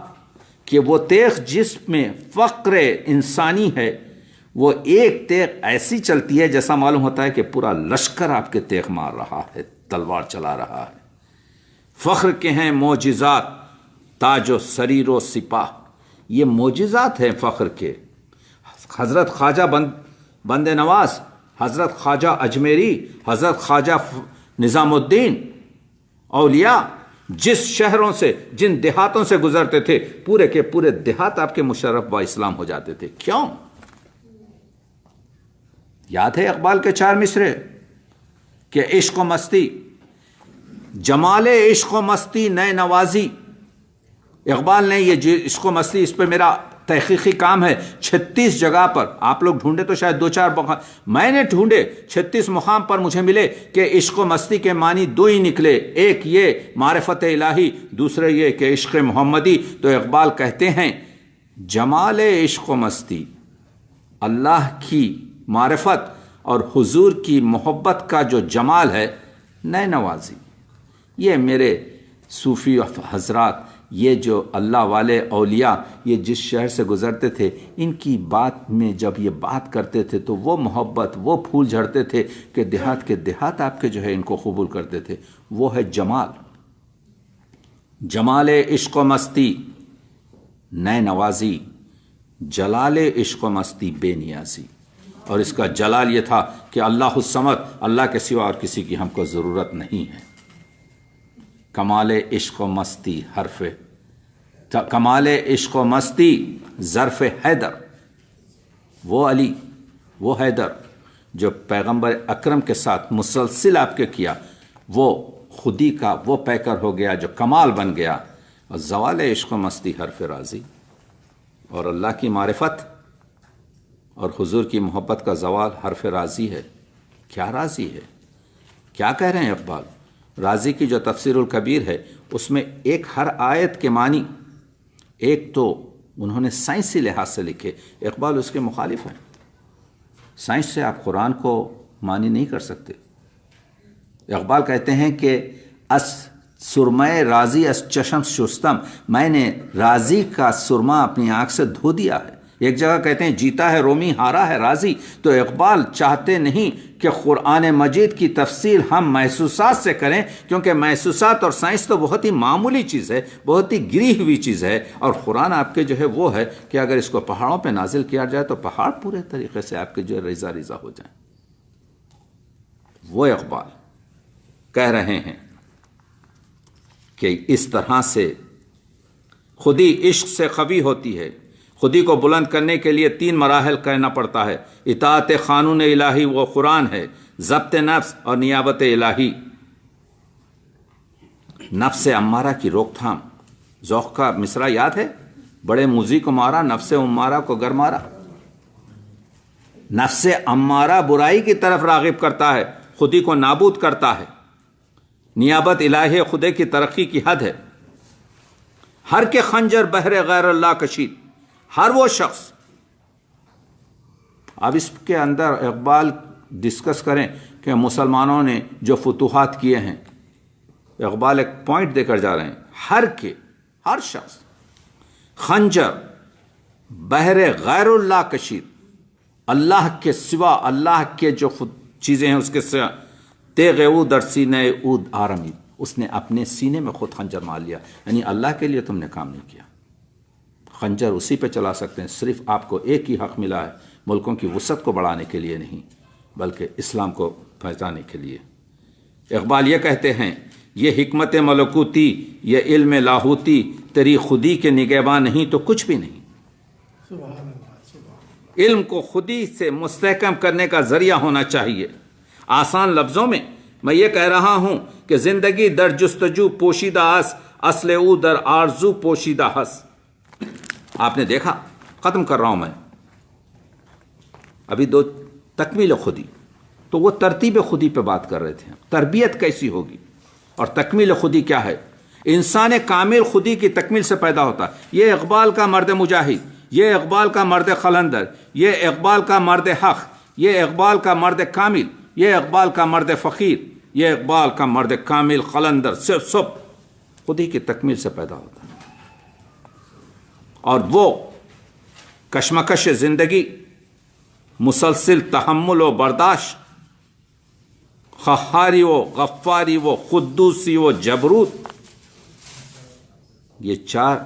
کہ وہ تیغ جس میں فقر انسانی ہے، وہ ایک تیغ ایسی چلتی ہے جیسا معلوم ہوتا ہے کہ پورا لشکر آپ کے تیغ مار رہا ہے، تلوار چلا رہا ہے۔ فخر کے ہیں معجزات، تاج و سریر و سپاہ، یہ معجزات ہیں فخر کے۔ حضرت خواجہ بند نواز، حضرت خواجہ اجمیری، حضرت خواجہ نظام الدین، اولیاء جس شہروں سے، جن دیہاتوں سے گزرتے تھے، پورے کے پورے دیہات آپ کے مشرف با اسلام ہو جاتے تھے۔ کیوں؟ یاد ہے اقبال کے 4 مصرے کہ عشق و مستی، جمال عشق و مستی نئے نوازی۔ اقبال نے یہ عشق و مستی، اس پہ میرا تحقیقی کام ہے، 36 جگہ پر، آپ لوگ ڈھونڈے تو شاید 2-4 مقام، میں نے ڈھونڈے 36 مقام پر مجھے ملے کہ عشق و مستی کے معنی 2 ہی نکلے، ایک یہ معرفت الہی، دوسرے یہ کہ عشق محمدی۔ تو اقبال کہتے ہیں جمال عشق و مستی، اللہ کی معرفت اور حضور کی محبت کا جو جمال ہے، نئے نوازی. یہ میرے صوفی حضرات، یہ جو اللہ والے اولیاء، یہ جس شہر سے گزرتے تھے، ان کی بات میں جب یہ بات کرتے تھے تو وہ محبت، وہ پھول جھڑتے تھے کہ دیہات کے دیہات آپ کے جو ہے ان کو قبول کرتے تھے. وہ ہے جمال، جمال عشق و مستی نئے نوازی، جلال عشق و مستی بے نیازی. اور اس کا جلال یہ تھا کہ اللہ الصمد، اللہ کے سوا اور کسی کی ہم کو ضرورت نہیں ہے. کمال عشق و مستی کمال عشق و مستی ظرف حیدر. وہ علی، وہ حیدر جو پیغمبر اکرم کے ساتھ مسلسل آپ کے کیا، وہ خودی کا وہ پیکر ہو گیا جو کمال بن گیا. اور زوال عشق و مستی حرف راضی، اور اللہ کی معرفت اور حضور کی محبت کا زوال حرف راضی ہے. کیا راضی ہے؟ کیا کہہ رہے ہیں اقبال؟ راضی کی جو تفسیر الکبیر ہے اس میں ایک ہر آیت کے معنی، ایک تو انہوں نے سائنسی لحاظ سے لکھے. اقبال اس کے مخالف ہیں. سائنس سے آپ قرآن کو معنی نہیں کر سکتے. اقبال کہتے ہیں کہ اس سرمہ راضی اس چشم شستم، میں نے راضی کا سرما اپنی آنکھ سے دھو دیا ہے. ایک جگہ کہتے ہیں جیتا ہے رومی ہارا ہے راضی. تو اقبال چاہتے نہیں کہ قرآن مجید کی تفسیر ہم محسوسات سے کریں، کیونکہ محسوسات اور سائنس تو بہت ہی معمولی چیز ہے، بہت ہی گری ہوئی چیز ہے. اور قرآن آپ کے جو ہے وہ ہے کہ اگر اس کو پہاڑوں پہ نازل کیا جائے تو پہاڑ پورے طریقے سے آپ کے جو ہے ریزہ ریزہ ہو جائیں. وہ اقبال کہہ رہے ہیں کہ اس طرح سے خودی عشق سے خبی ہوتی ہے. خودی کو بلند کرنے کے لیے 3 مراحل کرنا پڑتا ہے. اطاعت قانون الہی وہ قرآن ہے، ضبط نفس اور نیابت الہی. نفس امارہ کی روک تھام. ذوق کا مصرع یاد ہے؟ بڑے موذی کو مارا، نفس امارہ کو گر مارا. نفس امارہ برائی کی طرف راغب کرتا ہے، خودی کو نابود کرتا ہے. نیابت الہی خودے کی ترقی کی حد ہے. ہر کے خنجر بہر غیر اللہ کشید. ہر وہ شخص، اب اس کے اندر اقبال ڈسکس کریں کہ مسلمانوں نے جو فتوحات کیے ہیں، اقبال ایک پوائنٹ دے کر جا رہے ہیں. ہر شخص خنجر بہر غیر اللہ کشید، اللہ کے سوا، اللہ کے جو چیزیں ہیں اس کے سوا. تیغ او در سینے اود آرمی، اس نے اپنے سینے میں خود خنجر مار لیا. یعنی اللہ کے لیے تم نے کام نہیں کیا. خنجر اسی پہ چلا سکتے ہیں. صرف آپ کو ایک ہی حق ملا ہے، ملکوں کی وسعت کو بڑھانے کے لیے نہیں، بلکہ اسلام کو پہنچانے کے لیے. اقبال یہ کہتے ہیں یہ حکمت ملکوتی، یہ علم لاہوتی، تیری خودی کے نگہباں نہیں تو کچھ بھی نہیں. علم کو خودی سے مستحکم کرنے کا ذریعہ ہونا چاہیے. آسان لفظوں میں میں یہ کہہ رہا ہوں کہ زندگی در جستجو پوشیدہ اس، اصل او در آرزو پوشیدہ ہس. آپ نے دیکھا، ختم کر رہا ہوں میں، ابھی 2 تکمیل خودی، تو وہ ترتیب خودی پہ بات کر رہے تھے. تربیت کیسی ہوگی اور تکمیل خودی کیا ہے؟ انسان کامل خودی کی تکمیل سے پیدا ہوتا ہے. یہ اقبال کا مرد مجاہد، یہ اقبال کا مرد قلندر، یہ اقبال کا مرد حق، یہ اقبال کا مرد کامل، یہ اقبال کا مرد فقیر، یہ اقبال کا مرد کامل قلندر، صرف سب خودی کی تکمیل سے پیدا ہوتا ہے. اور وہ کشمکش زندگی، مسلسل تحمل و برداشت، قہاری و غفاری و قدوسی و جبروت، یہ 4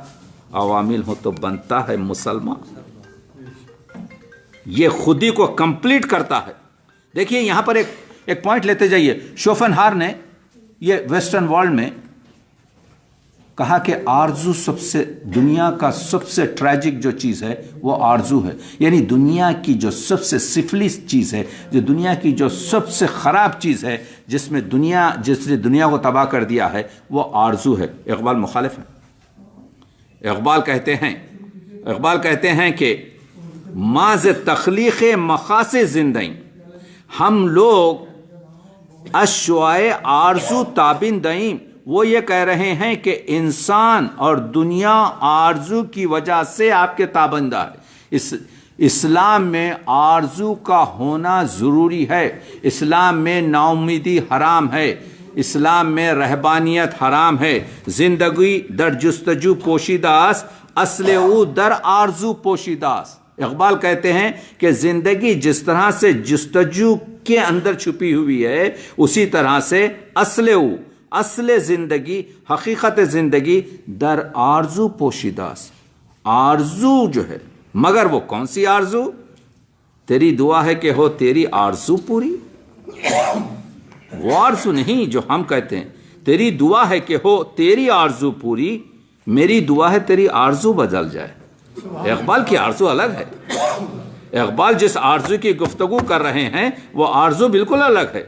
عوامل ہو تو بنتا ہے مسلمان. یہ خودی کو کمپلیٹ کرتا ہے. دیکھیے یہاں پر ایک پوائنٹ لیتے جائیے. شوپنہاور نے یہ ویسٹرن ورلڈ میں کہا کہ آرزو دنیا کا سب سے ٹریجک جو چیز ہے وہ آرزو ہے. یعنی دنیا کی جو سب سے سفلس چیز ہے، جو دنیا کی جو سب سے خراب چیز ہے، جس نے دنیا کو تباہ کر دیا ہے، وہ آرزو ہے. اقبال مخالف ہے. اقبال کہتے ہیں کہ ماز تخلیق مخاص زندگی، ہم لوگ اشوائے آرزو تابند دئیم. وہ یہ کہہ رہے ہیں کہ انسان اور دنیا آرزو کی وجہ سے آپ کے تابندہ ہے. اسلام میں آرزو کا ہونا ضروری ہے، اسلام میں ناامیدی حرام ہے، اسلام میں رہبانیت حرام ہے۔ زندگی در جستجو پوشیداس، اصل او در آرزو پوشیداس۔ اقبال کہتے ہیں کہ زندگی جس طرح سے جستجو کے اندر چھپی ہوئی ہے، اسی طرح سے اصل زندگی، حقیقت زندگی در آرزو پوشیداس، آرزو جو ہے، مگر وہ کون سی آرزو؟ تیری دعا ہے کہ ہو تیری آرزو پوری، وہ آرزو نہیں جو ہم کہتے ہیں۔ تیری دعا ہے کہ ہو تیری آرزو پوری، میری دعا ہے تیری آرزو بدل جائے۔ اقبال کی آرزو الگ ہے، اقبال جس آرزو کی گفتگو کر رہے ہیں وہ آرزو بالکل الگ ہے،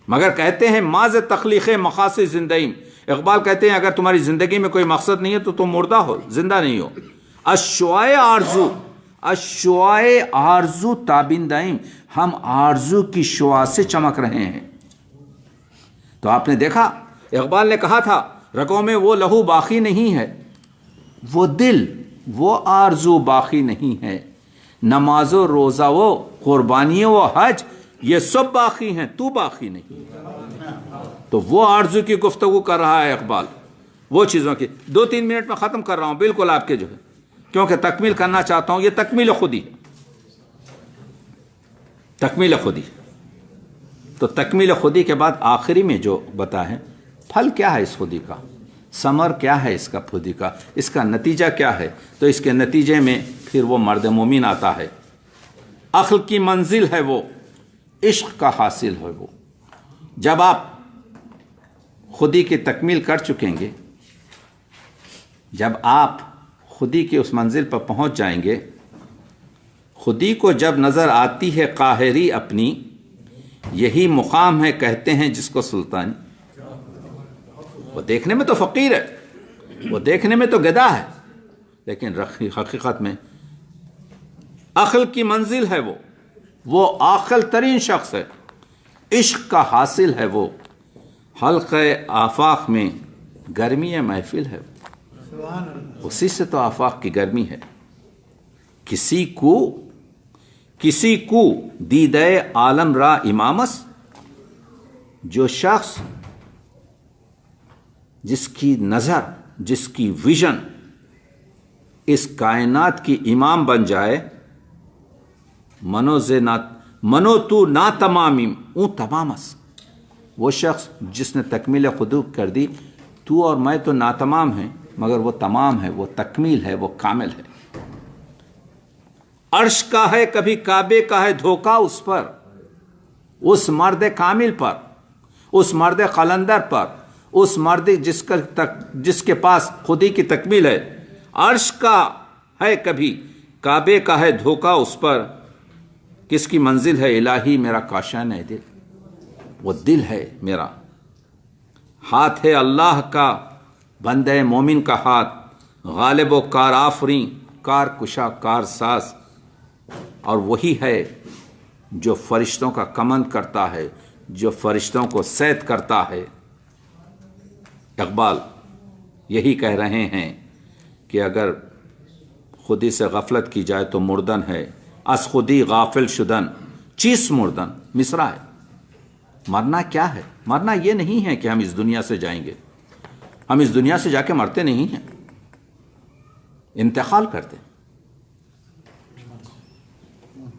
مگر کہتے ہیں ماذ تخلیق مقاصد زندگی۔ اقبال کہتے ہیں اگر تمہاری زندگی میں کوئی مقصد نہیں ہے تو تم مردہ ہو، زندہ نہیں ہو۔ الشعاع آرزو تابندائم، ہم آرزو کی شعاع سے چمک رہے ہیں۔ تو آپ نے دیکھا اقبال نے کہا تھا رگوں میں وہ لہو باقی نہیں ہے، وہ دل، وہ آرزو باقی نہیں ہے، نماز و روزہ و قربانی و حج یہ سب باقی ہیں، تو باقی نہیں۔ تو وہ آرزو کی گفتگو کر رہا ہے اقبال، وہ چیزوں کی۔ 2-3 منٹ میں ختم کر رہا ہوں بالکل آپ کے جو ہے، کیونکہ تکمیل کرنا چاہتا ہوں۔ یہ تکمیل خودی، تکمیل خودی۔ تو تکمیل خودی کے بعد آخری میں جو بتا ہے پھل کیا ہے اس خودی کا، ثمر کیا ہے اس کا خودی کا، اس کا نتیجہ کیا ہے؟ تو اس کے نتیجے میں پھر وہ مرد مومن آتا ہے۔ عقل کی منزل ہے وہ، عشق کا حاصل ہے وہ۔ جب آپ خودی کی تکمیل کر چکیں گے، جب آپ خودی کی اس منزل پر پہنچ جائیں گے، خودی کو جب نظر آتی ہے قاہری اپنی، یہی مقام ہے کہتے ہیں جس کو سلطان۔ وہ دیکھنے میں تو فقیر ہے، وہ دیکھنے میں تو گدا ہے، لیکن حقیقت میں عقل کی منزل ہے وہ عاقل ترین شخص ہے، عشق کا حاصل ہے وہ، حلقہ آفاق میں گرمی محفل ہے، اسی سے تو آفاق کی گرمی ہے۔ کسی کو دیدہ عالم را امامس، جو شخص جس کی نظر، جس کی ویژن اس کائنات کی امام بن جائے، منو تو نا تمامیم اون تمامس، وہ شخص جس نے تکمیل خودی کر دی، تو اور میں تو ناتمام ہیں مگر وہ تمام ہے، وہ تکمیل ہے، وہ کامل ہے۔ عرش کا ہے کبھی کعبے کا ہے دھوکہ اس پر، اس مرد کامل پر، اس مرد قلندر پر، اس مرد جس کے پاس خودی کی تکمیل ہے۔ عرش کا ہے کبھی کعبے کا ہے دھوکہ اس پر، کس کی منزل ہے الہی میرا کاشان ہے دل، وہ دل ہے میرا، ہاتھ ہے اللہ کا بندہ مومن کا ہاتھ، غالب و کار آفریں، کار کشا کار ساز، اور وہی ہے جو فرشتوں کا کمند کرتا ہے، جو فرشتوں کو صید کرتا ہے۔ اقبال یہی کہہ رہے ہیں کہ اگر خودی سے غفلت کی جائے تو مردن ہے، از خودی غافل شدن چیس مردن، مصرع ہے۔ مرنا کیا ہے؟ مرنا یہ نہیں ہے کہ ہم اس دنیا سے جائیں گے، ہم اس دنیا سے جا کے مرتے نہیں ہیں، انتقال کرتے ہیں۔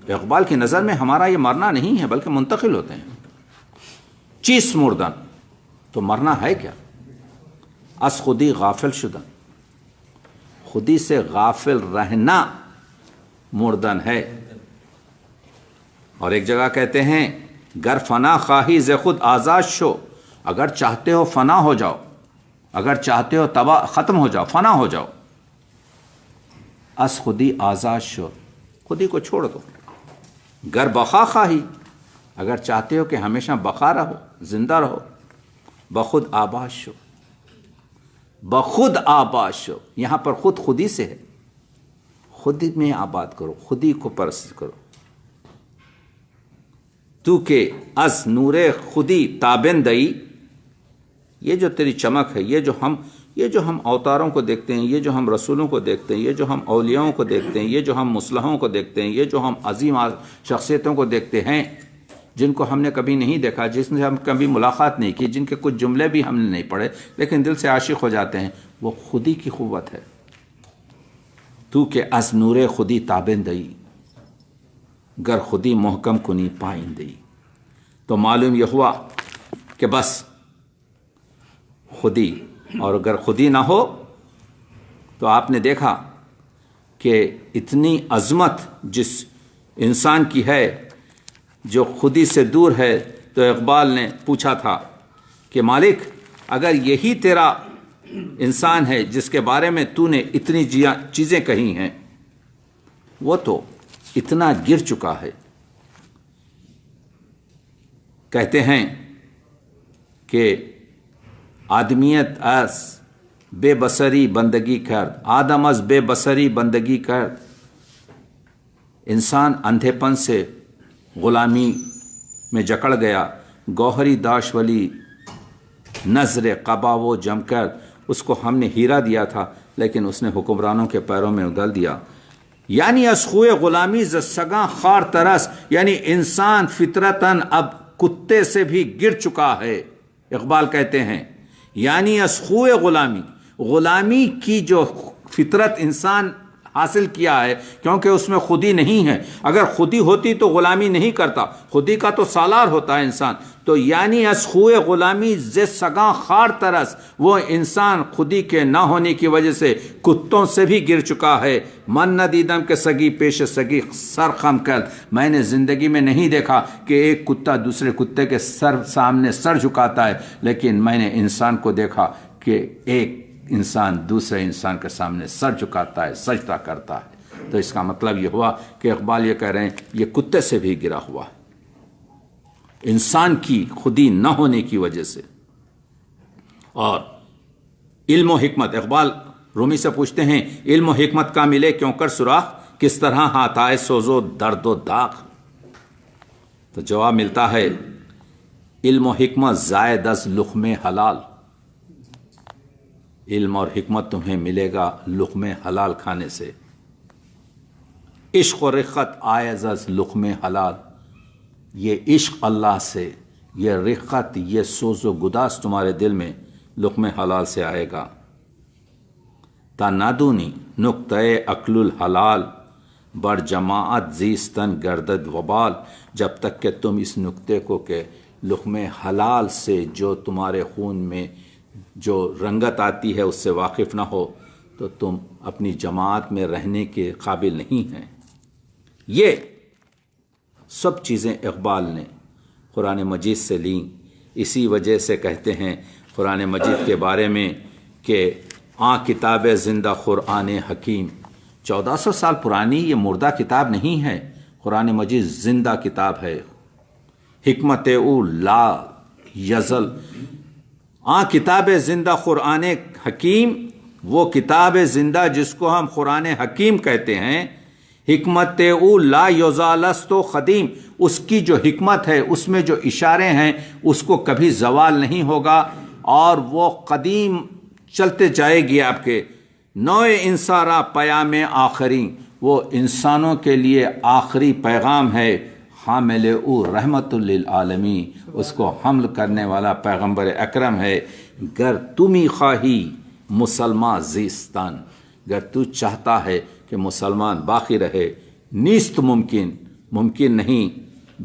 اقبال کی نظر میں ہمارا یہ مرنا نہیں ہے بلکہ منتقل ہوتے ہیں۔ چیس مردن، تو مرنا ہے کیا؟ از خودی غافل شدن، خودی سے غافل رہنا مردن ہے۔ اور ایک جگہ کہتے ہیں گر فنا خواہی ز خود آزاد شو، اگر چاہتے ہو فنا ہو جاؤ، اگر چاہتے ہو تباہ ختم ہو جاؤ، فنا ہو جاؤ۔ از خودی آزاد شو، خودی کو چھوڑ دو۔ گر بقا خواہی، اگر چاہتے ہو کہ ہمیشہ بقا رہو، زندہ رہو، بخود آباد شو، بخود آباد شو، یہاں پر خودی سے ہے، خود میں آباد کرو، خودی کو پرست کرو۔ تو کہ از نور خودی تابندئی، یہ جو تیری چمک ہے، یہ جو ہم یہ جو ہم اوتاروں کو دیکھتے ہیں، یہ جو ہم رسولوں کو دیکھتے ہیں، یہ جو ہم اولیاؤں کو دیکھتے ہیں، یہ جو ہم مصلحوں کو دیکھتے ہیں، یہ جو ہم عظیم شخصیتوں کو دیکھتے ہیں جن کو ہم نے کبھی نہیں دیکھا، جس سے ہم کبھی ملاقات نہیں کی، جن کے کچھ جملے بھی ہم نے نہیں پڑھے لیکن دل سے عاشق ہو جاتے ہیں، وہ خودی کی قوت ہے۔ تو کہ از نور خودی تابندئی، گر خودی محکم کنی پائندئی۔ تو معلوم یہ ہوا کہ بس خودی، اور اگر خودی نہ ہو تو آپ نے دیکھا کہ اتنی عظمت جس انسان کی ہے جو خودی سے دور ہے، تو اقبال نے پوچھا تھا کہ مالک اگر یہی تیرا انسان ہے جس کے بارے میں تو نے اتنی چیزیں کہی ہیں، وہ تو اتنا گر چکا ہے۔ کہتے ہیں کہ آدمیت از بے بصری بندگی کرد، آدم از بے بصری بندگی کرد، انسان اندھے پن سے غلامی میں جکڑ گیا، گوہری داش ولی نظر قبا و جم کر، اس کو ہم نے ہیرا دیا تھا لیکن اس نے حکمرانوں کے پیروں میں اگل دیا۔ یعنی از خوئے غلامی ز سگاں خار ترس، یعنی انسان فطرتاً اب کتے سے بھی گر چکا ہے۔ اقبال کہتے ہیں یعنی از خوئے غلامی کی جو فطرت انسان حاصل کیا ہے، کیونکہ اس میں خودی نہیں ہے، اگر خودی ہوتی تو غلامی نہیں کرتا، خودی کا تو سالار ہوتا ہے انسان۔ تو یعنی از خوئے غلامی ز سگاں خار ترس، وہ انسان خودی کے نہ ہونے کی وجہ سے کتوں سے بھی گر چکا ہے۔ من نہ دیدم کہ سگی پیش سگی سر خم کر، میں نے زندگی میں نہیں دیکھا کہ ایک کتا دوسرے کتے کے سامنے سر جھکاتا ہے، لیکن میں نے انسان کو دیکھا کہ ایک انسان دوسرے انسان کے سامنے سر جھکاتا ہے، سجدہ کرتا ہے۔ تو اس کا مطلب یہ ہوا کہ اقبال یہ کہہ رہے ہیں یہ کتے سے بھی گرا ہوا ہے انسان کی خودی نہ ہونے کی وجہ سے۔ اور علم و حکمت، اقبال رومی سے پوچھتے ہیں علم و حکمت کا ملے کیوں کر سراخ، کس طرح ہاتھ آئے سوز و درد و داغ۔ تو جواب ملتا ہے علم و حکمت زائد از لقمہ حلال، علم اور حکمت تمہیں ملے گا لقمہ حلال کھانے سے۔ عشق و رقت آئز از لقمہ حلال، یہ عشق اللہ سے، یہ رقت، یہ سوز و گداز تمہارے دل میں لقمہ حلال سے آئے گا۔ تا نادونی نقطۂ اکل الحلال، بر جماعت زیستن گردد وبال، جب تک کہ تم اس نقطے کو کہ لقمہ حلال سے جو تمہارے خون میں جو رنگت آتی ہے اس سے واقف نہ ہو تو تم اپنی جماعت میں رہنے کے قابل نہیں ہیں۔ یہ سب چیزیں اقبال نے قرآن مجید سے لیں، اسی وجہ سے کہتے ہیں قرآن مجید کے بارے میں کہ کتاب زندہ قرآن حکیم، 1400 سال پرانی یہ مردہ کتاب نہیں ہے، قرآن مجید زندہ کتاب ہے۔ حکمت او لا یزل، کتاب زندہ قرآن حکیم، وہ کتاب زندہ جس کو ہم قرآن حکیم کہتے ہیں۔ حکمت او لا یزالست و قدیم، اس کی جو حکمت ہے اس میں جو اشارے ہیں اس کو کبھی زوال نہیں ہوگا، اور وہ قدیم چلتے جائے گی آپ کے۔ نوع انسارا پیام آخری، وہ انسانوں کے لیے آخری پیغام ہے۔ حامل او رحمت للعالمین، اس کو حمل کرنے والا پیغمبر اکرم ہے۔ گر تمی خواہی مسلمان زیستان، گر تو چاہتا ہے کہ مسلمان باقی رہے، نیست ممکن نہیں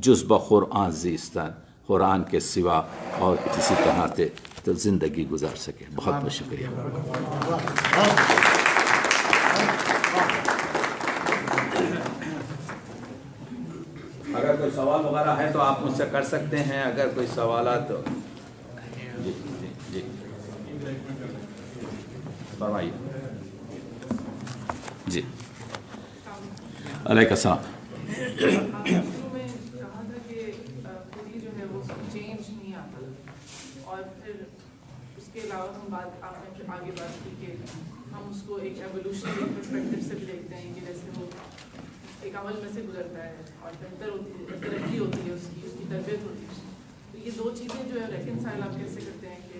جز بقرآن زیستان، قرآن کے سوا اور کسی طرح سے تو زندگی گزار سکے۔ بہت بہت شکریہ۔ اگر کوئی سوال وغیرہ ہے تو آپ مجھ سے کر سکتے ہیں، اگر کوئی سوالات تو جی فرمائیے۔ جی علیکم السلام۔ اور پھر اس کے علاوہ ہم آپ نے آگے بات کی کہ ہم اس کو ایک ایولیوشنری پرسپیکٹو سے بھی دیکھتے ہیں کہ جیسے وہ ایک عمل میں سے گزرتا ہے اور بہتر ہوتی ہے، ترقی ہوتی ہے، اس کی تربیت ہوتی ہے۔ تو یہ دو چیزیں جو ہے ریکنسائل آپ کیسے کرتے ہیں کہ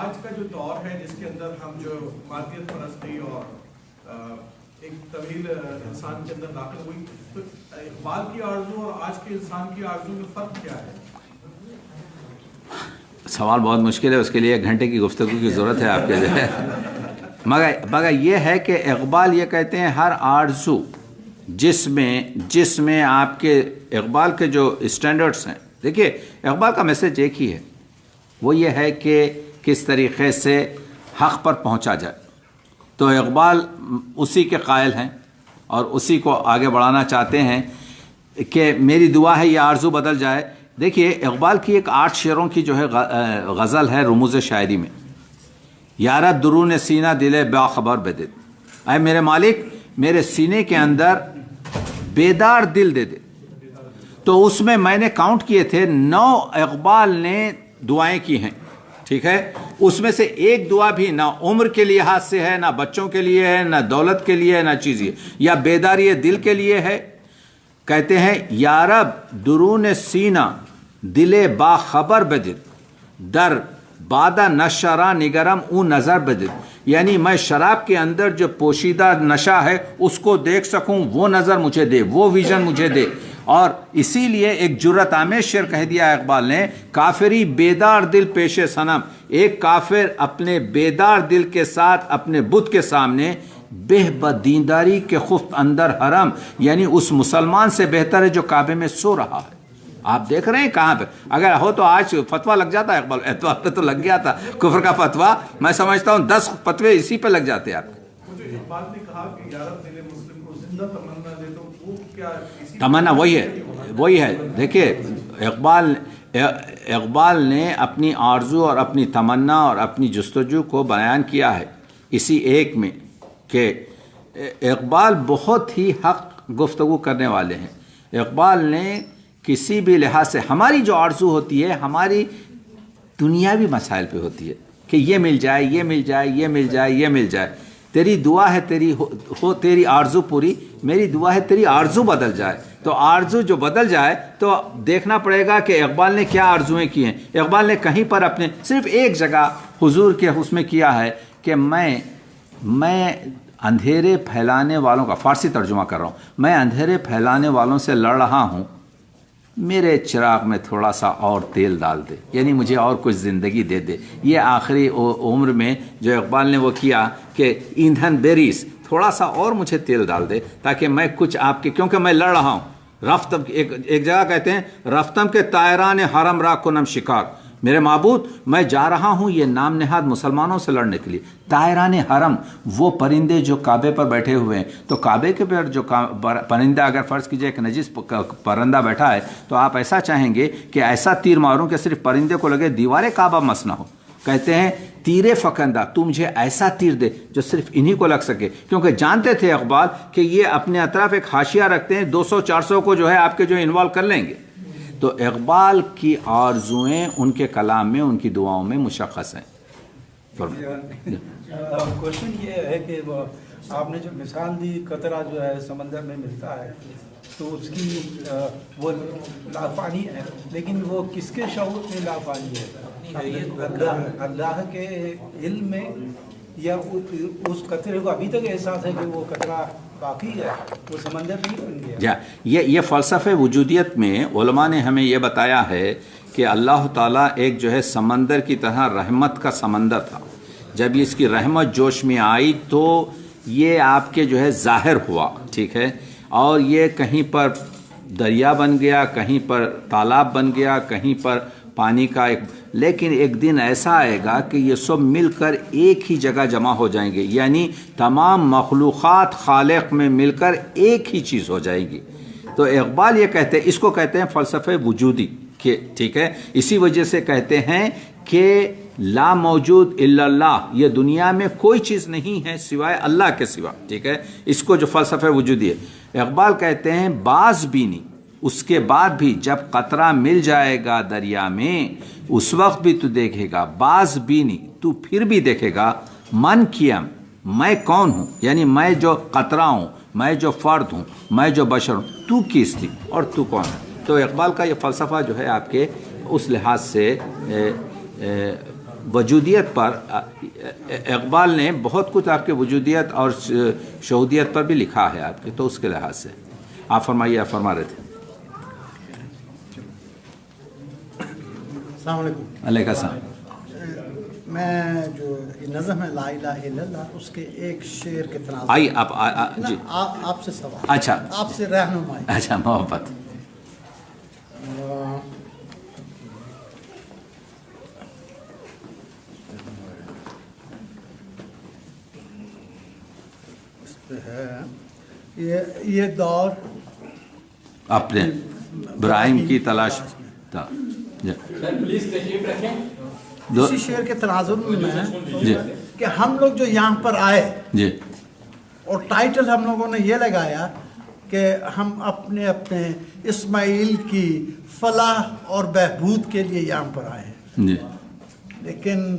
آج کا جو دور ہے جس کے اندر ہم جو مادیت پرستی اور ایک طویل انسان کے اندر داخل ہوئی، تو اقبال کی آرزو اور آج کے انسان کی آرزو میں فرق کیا ہے؟ سوال بہت مشکل ہے، اس کے لیے 1 گھنٹے کی گفتگو کی ضرورت ہے آپ کے لیے. مگر یہ ہے کہ اقبال یہ کہتے ہیں ہر آرزو جس میں آپ کے اقبال کے جو اسٹینڈرڈس ہیں، دیکھیے اقبال کا میسج ایک ہی ہے، وہ یہ ہے کہ کس طریقے سے حق پر پہنچا جائے. تو اقبال اسی کے قائل ہیں اور اسی کو آگے بڑھانا چاہتے ہیں کہ میری دعا ہے یہ آرزو بدل جائے. دیکھیے اقبال کی ایک 8 شعروں کی جو ہے غزل ہے رموز شاعری میں، یارب درون سینہ دل باخبر بدد، اے میرے مالک میرے سینے کے اندر بیدار دل دے دے. تو اس میں نے کاؤنٹ کیے تھے 9 اقبال نے دعائیں کی ہیں، ٹھیک ہے. اس میں سے ایک دعا بھی نہ عمر کے لحاظ سے ہے، نہ بچوں کے لیے ہے، نہ دولت کے لیے ہے، نہ چیز یہ، یا بیداری دل کے لیے ہے. کہتے ہیں یارب درون سینہ دل باخبر بدد در بادہ نشرا نگرم او نظر بدد، یعنی میں شراب کے اندر جو پوشیدہ نشہ ہے اس کو دیکھ سکوں، وہ نظر مجھے دے، وہ ویژن مجھے دے. اور اسی لیے ایک جرأت آمیز شعر کہہ دیا اقبال نے، کافری بیدار دل پیش صنم، ایک کافر اپنے بیدار دل کے ساتھ اپنے بت کے سامنے بہ بدینداری کے خفت اندر حرم، یعنی اس مسلمان سے بہتر ہے جو کعبے میں سو رہا ہے. آپ دیکھ رہے ہیں کہاں پہ، اگر ہو تو آج فتویٰ لگ جاتا ہے، اقبال اتوار پہ تو لگ گیا تھا کفر کا فتویٰ، میں سمجھتا ہوں 10 فتوے اسی پہ لگ جاتے ہیں آپ کے. مجھے اقبال نے کہا کہ یارب دل مسلم کو زندہ تمنا دے، تو وہ کیا تمنا وہی ہے. دیکھیے اقبال نے اپنی آرزو اور اپنی تمنا اور اپنی جستجو کو بیان کیا ہے اسی ایک میں کہ اقبال بہت ہی حق گفتگو کرنے والے ہیں. اقبال نے کسی بھی لحاظ سے ہماری جو آرزو ہوتی ہے ہماری دنیاوی مسائل پہ ہوتی ہے کہ یہ مل جائے، یہ مل جائے، یہ مل جائے، یہ مل جائے. تیری دعا ہے تیری آرزو پوری، میری دعا ہے تیری آرزو بدل جائے. تو آرزو جو بدل جائے تو دیکھنا پڑے گا کہ اقبال نے کیا آرزویں کی ہیں. اقبال نے کہیں پر اپنے صرف ایک جگہ حضور کے اس میں کیا ہے کہ میں اندھیرے پھیلانے والوں کا، فارسی ترجمہ کر رہا ہوں، میں اندھیرے پھیلانے والوں سے لڑ رہا ہوں، میرے چراغ میں تھوڑا سا اور تیل ڈال دے، یعنی مجھے اور کچھ زندگی دے دے. یہ آخری عمر میں جو اقبال نے وہ کیا کہ ایندھن بیریس، تھوڑا سا اور مجھے تیل ڈال دے تاکہ میں کچھ آپ کے، کیونکہ میں لڑ رہا ہوں. رفتم ایک جگہ کہتے ہیں رفتم کے طائران حرم را کنم شکار، میرے معبود میں جا رہا ہوں یہ نام نہاد مسلمانوں سے لڑنے کے لیے. طائران حرم وہ پرندے جو کعبے پر بیٹھے ہوئے ہیں، تو کعبے کے پر جو پرندہ اگر فرض کیجئے ایک نجس پرندہ بیٹھا ہے تو آپ ایسا چاہیں گے کہ ایسا تیر ماروں کہ صرف پرندے کو لگے، دیوار کعبہ مس نہ ہو. کہتے ہیں تیرے فکندہ تو مجھے ایسا تیر دے جو صرف انہی کو لگ سکے، کیونکہ جانتے تھے اقبال کہ یہ اپنے اطراف ایک حاشیہ رکھتے ہیں، 200-400 کو جو ہے آپ کے جو انوالو کر لیں گے. تو اقبال کی آرزویں ان کے کلام میں، ان کی دعاؤں میں مشخص ہیں. کوشچن یہ ہے کہ آپ نے جو مثال دی قطرہ جو ہے سمندر میں ملتا ہے تو اس کی وہ لافانی ہے، لیکن وہ کس کے شعور میں لافانی ہے؟ اللہ کے علم میں، یا اس قطرے کو ابھی تک احساس ہے کہ وہ قطرہ باقی ہے، وہ سمندر نہیں بن گیا؟ یہ فلسفہ وجودیت میں علماء نے ہمیں یہ بتایا ہے کہ اللہ تعالیٰ ایک جو ہے سمندر کی طرح رحمت کا سمندر تھا. جب اس کی رحمت جوش میں آئی تو یہ آپ کے جو ہے ظاہر ہوا، ٹھیک ہے، اور یہ کہیں پر دریا بن گیا، کہیں پر تالاب بن گیا، کہیں پر پانی کا ایک، لیکن ایک دن ایسا آئے گا کہ یہ سب مل کر ایک ہی جگہ جمع ہو جائیں گے، یعنی تمام مخلوقات خالق میں مل کر ایک ہی چیز ہو جائے گی. تو اقبال یہ کہتے ہیں، اس کو کہتے ہیں فلسفہ وجودی، کہ ٹھیک ہے، اسی وجہ سے کہتے ہیں کہ لا موجود الا اللہ، یہ دنیا میں کوئی چیز نہیں ہے سوائے اللہ کے سوا، ٹھیک ہے، اس کو جو فلسفہ وجودی ہے. اقبال کہتے ہیں باز بینی، اس کے بعد بھی جب قطرہ مل جائے گا دریا میں اس وقت بھی تو دیکھے گا، باز بینی تو پھر بھی دیکھے گا، من کیم میں کون ہوں، یعنی میں جو قطرہ ہوں، میں جو فرد ہوں، میں جو بشر ہوں، تو کس تھی اور تو کون ہے. تو اقبال کا یہ فلسفہ جو ہے آپ کے اس لحاظ سے وجودیت پر اقبال نے بہت کچھ آپ کے وجودیت اور شہودیت پر بھی لکھا ہے آپ کے، تو اس کے لحاظ سے آپ فرمائیے، آپ فرما رہے تھے۔ السلام علیکم۔ علیکم السلام۔ میں جو نظم ہے لا الہ الا اللہ، اس کے ایک شعر کے تناظر آئیے آپ جی، آپ سے سوال، اچھا آپ سے رہنمائی۔ اچھا، محبت۔ یہ دور اپنے ابراہیم کی تلاش تھا جی، اسی شعر کے تناظر میں جی کہ ہم لوگ جو یہاں پر آئے جی اور ٹائٹل ہم لوگوں نے یہ لگایا کہ ہم اپنے اپنے اسماعیل کی فلاح اور بہبود کے لیے یہاں پر آئے ہیں، جی لیکن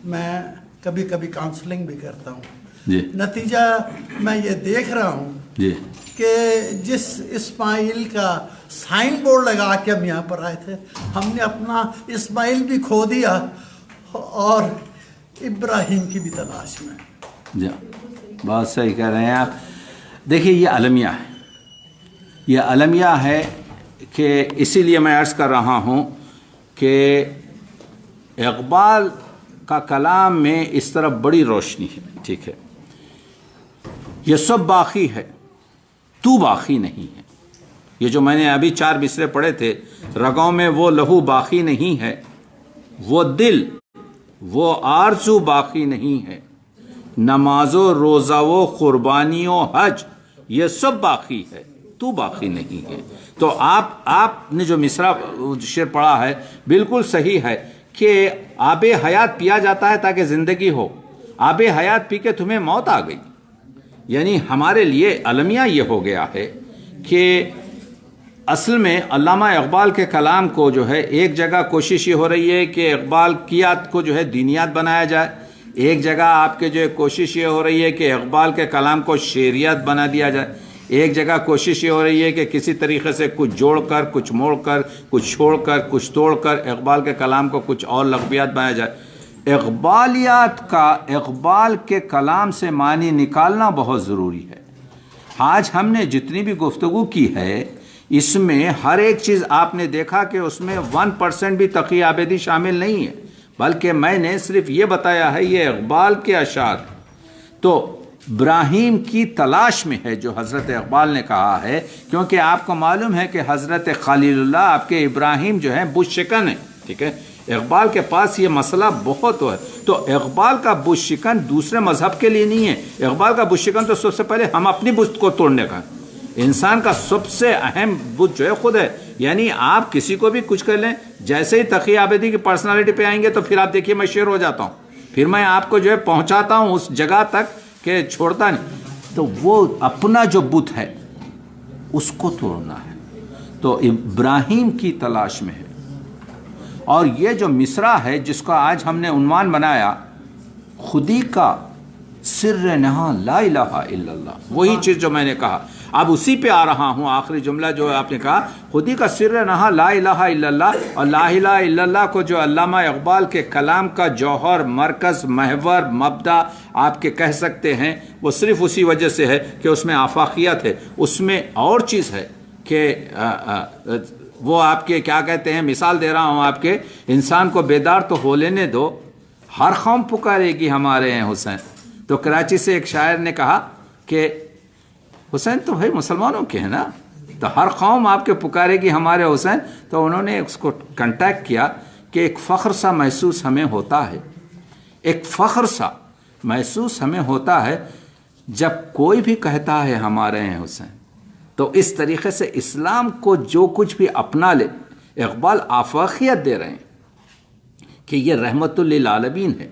میں کبھی کبھی کاؤنسلنگ بھی کرتا ہوں، جی نتیجہ میں یہ دیکھ رہا ہوں جی کہ جس اسماعیل کا سائن بورڈ لگا کے ہم یہاں پر آئے تھے، ہم نے اپنا اسماعیل بھی کھو دیا اور ابراہیم کی بھی تلاش میں۔ جی بہت صحیح کہہ رہے ہیں آپ۔ دیکھیے یہ المیہ ہے، یہ المیہ ہے کہ اسی لیے میں عرض کر رہا ہوں کہ اقبال کا کلام میں اس طرف بڑی روشنی ہے، ٹھیک ہے، یہ سب باقی ہے، تو باقی نہیں ہے۔ یہ جو میں نے ابھی 4 مصرے پڑھے تھے، رگوں میں وہ لہو باقی نہیں ہے، وہ دل وہ آرزو باقی نہیں ہے، نماز و روزہ و قربانی و حج یہ سب باقی ہے، تو باقی نہیں ہے۔ تو آپ نے جو مصرع شعر پڑھا ہے بالکل صحیح ہے کہ آب حیات پیا جاتا ہے تاکہ زندگی ہو، آب حیات پی کے تمہیں موت آ گئی۔ یعنی ہمارے لیے المیہ یہ ہو گیا ہے کہ اصل میں علامہ اقبال کے کلام کو جو ہے ایک جگہ کوشش یہ ہو رہی ہے کہ اقبال کیات کو جو ہے دینیات بنایا جائے، ایک جگہ آپ کے جو ہے کوشش یہ ہو رہی ہے کہ اقبال کے کلام کو شعریات بنا دیا جائے، ایک جگہ کوشش یہ ہو رہی ہے کہ کسی طریقے سے کچھ جوڑ کر، کچھ موڑ کر، کچھ چھوڑ کر، کچھ توڑ کر اقبال کے کلام کو کچھ اور لغویات بنایا جائے۔ اقبالیات کا اقبال کے کلام سے معنی نکالنا بہت ضروری ہے۔ آج ہم نے جتنی بھی گفتگو کی ہے اس میں ہر ایک چیز آپ نے دیکھا کہ اس میں 1% بھی تقی عابدی شامل نہیں ہے، بلکہ میں نے صرف یہ بتایا ہے یہ اقبال کے اشعار تو ابراہیم کی تلاش میں ہے جو حضرت اقبال نے کہا ہے، کیونکہ آپ کو معلوم ہے کہ حضرت خلیل اللہ آپ کے ابراہیم جو ہیں بت شکن ہیں، ٹھیک ہے، اقبال کے پاس یہ مسئلہ بہت ہے۔ تو اقبال کا بت شکن دوسرے مذہب کے لیے نہیں ہے، اقبال کا بت شکن تو سب سے پہلے ہم اپنی بت کو توڑنے کا، انسان کا سب سے اہم بت جو ہے خود ہے۔ یعنی آپ کسی کو بھی کچھ کر لیں، جیسے ہی تقی عابدی کی پرسنالٹی پہ آئیں گے تو پھر آپ دیکھیے میں شیر ہو جاتا ہوں، پھر میں آپ کو جو ہے پہنچاتا ہوں اس جگہ تک کہ چھوڑتا نہیں۔ تو وہ اپنا جو بت ہے اس کو توڑنا ہے، تو ابراہیم کی تلاش میں ہے۔ اور یہ جو مصرع ہے جس کا آج ہم نے عنوان بنایا، خودی کا سر نہاں لا الہ الا اللہ، وہی چیز جو میں نے کہا، اب اسی پہ آ رہا ہوں۔ آخری جملہ جو آپ نے کہا خودی کا سر نہاں لا الہ الا اللہ، اور لا الہ الا اللہ کو جو علامہ اقبال کے کلام کا جوہر، مرکز، محور، مبدا آپ کے کہہ سکتے ہیں، وہ صرف اسی وجہ سے ہے کہ اس میں آفاقیت ہے، اس میں اور چیز ہے کہ وہ آپ کے کیا کہتے ہیں، مثال دے رہا ہوں آپ کے، انسان کو بیدار تو ہو لینے دو، ہر قوم پکارے گی ہمارے ہیں حسین۔ تو کراچی سے ایک شاعر نے کہا کہ حسین تو بھائی مسلمانوں کے ہیں نا، تو ہر قوم آپ کے پکارے گی ہمارے حسین۔ تو انہوں نے اس کو کنٹیکٹ کیا کہ ایک فخر سا محسوس ہمیں ہوتا ہے، ایک فخر سا محسوس ہمیں ہوتا ہے جب کوئی بھی کہتا ہے ہمارے ہیں حسین۔ تو اس طریقے سے اسلام کو جو کچھ بھی اپنا لے، اقبال آفاقیت دے رہے ہیں کہ یہ رحمت للعالمین ہے،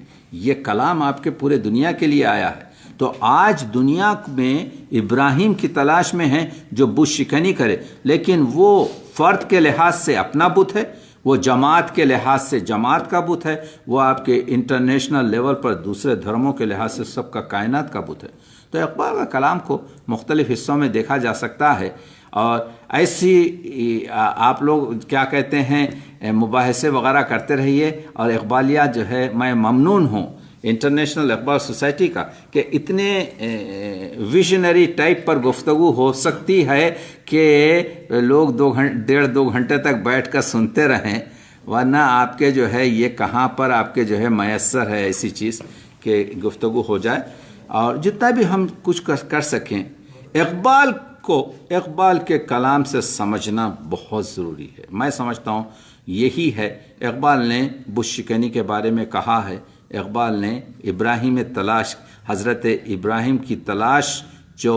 یہ کلام آپ کے پورے دنیا کے لیے آیا ہے۔ تو آج دنیا میں ابراہیم کی تلاش میں ہیں جو بت شکنی کرے، لیکن وہ فرد کے لحاظ سے اپنا بت ہے، وہ جماعت کے لحاظ سے جماعت کا بت ہے، وہ آپ کے انٹرنیشنل لیول پر دوسرے دھرموں کے لحاظ سے سب کا کائنات کا بت ہے۔ تو اقبال کا کلام کو مختلف حصوں میں دیکھا جا سکتا ہے، اور ایسی آپ لوگ کیا کہتے ہیں مباحثے وغیرہ کرتے رہیے. اور اقبالیہ جو ہے میں ممنون ہوں انٹرنیشنل اقبال سوسائٹی کا کہ اتنے ویژنری ٹائپ پر گفتگو ہو سکتی ہے کہ لوگ 1.5-2 گھنٹے تک بیٹھ کر سنتے رہیں، ورنہ آپ کے جو ہے یہ کہاں پر آپ کے جو ہے میسر ہے ایسی چیز کہ گفتگو ہو جائے. اور جتنا بھی ہم کچھ کر سکیں اقبال کے کلام سے سمجھنا بہت ضروری ہے. میں سمجھتا ہوں یہی ہے. اقبال نے بت شکنی کے بارے میں کہا ہے، اقبال نے ابراہیم تلاش، حضرت ابراہیم کی تلاش جو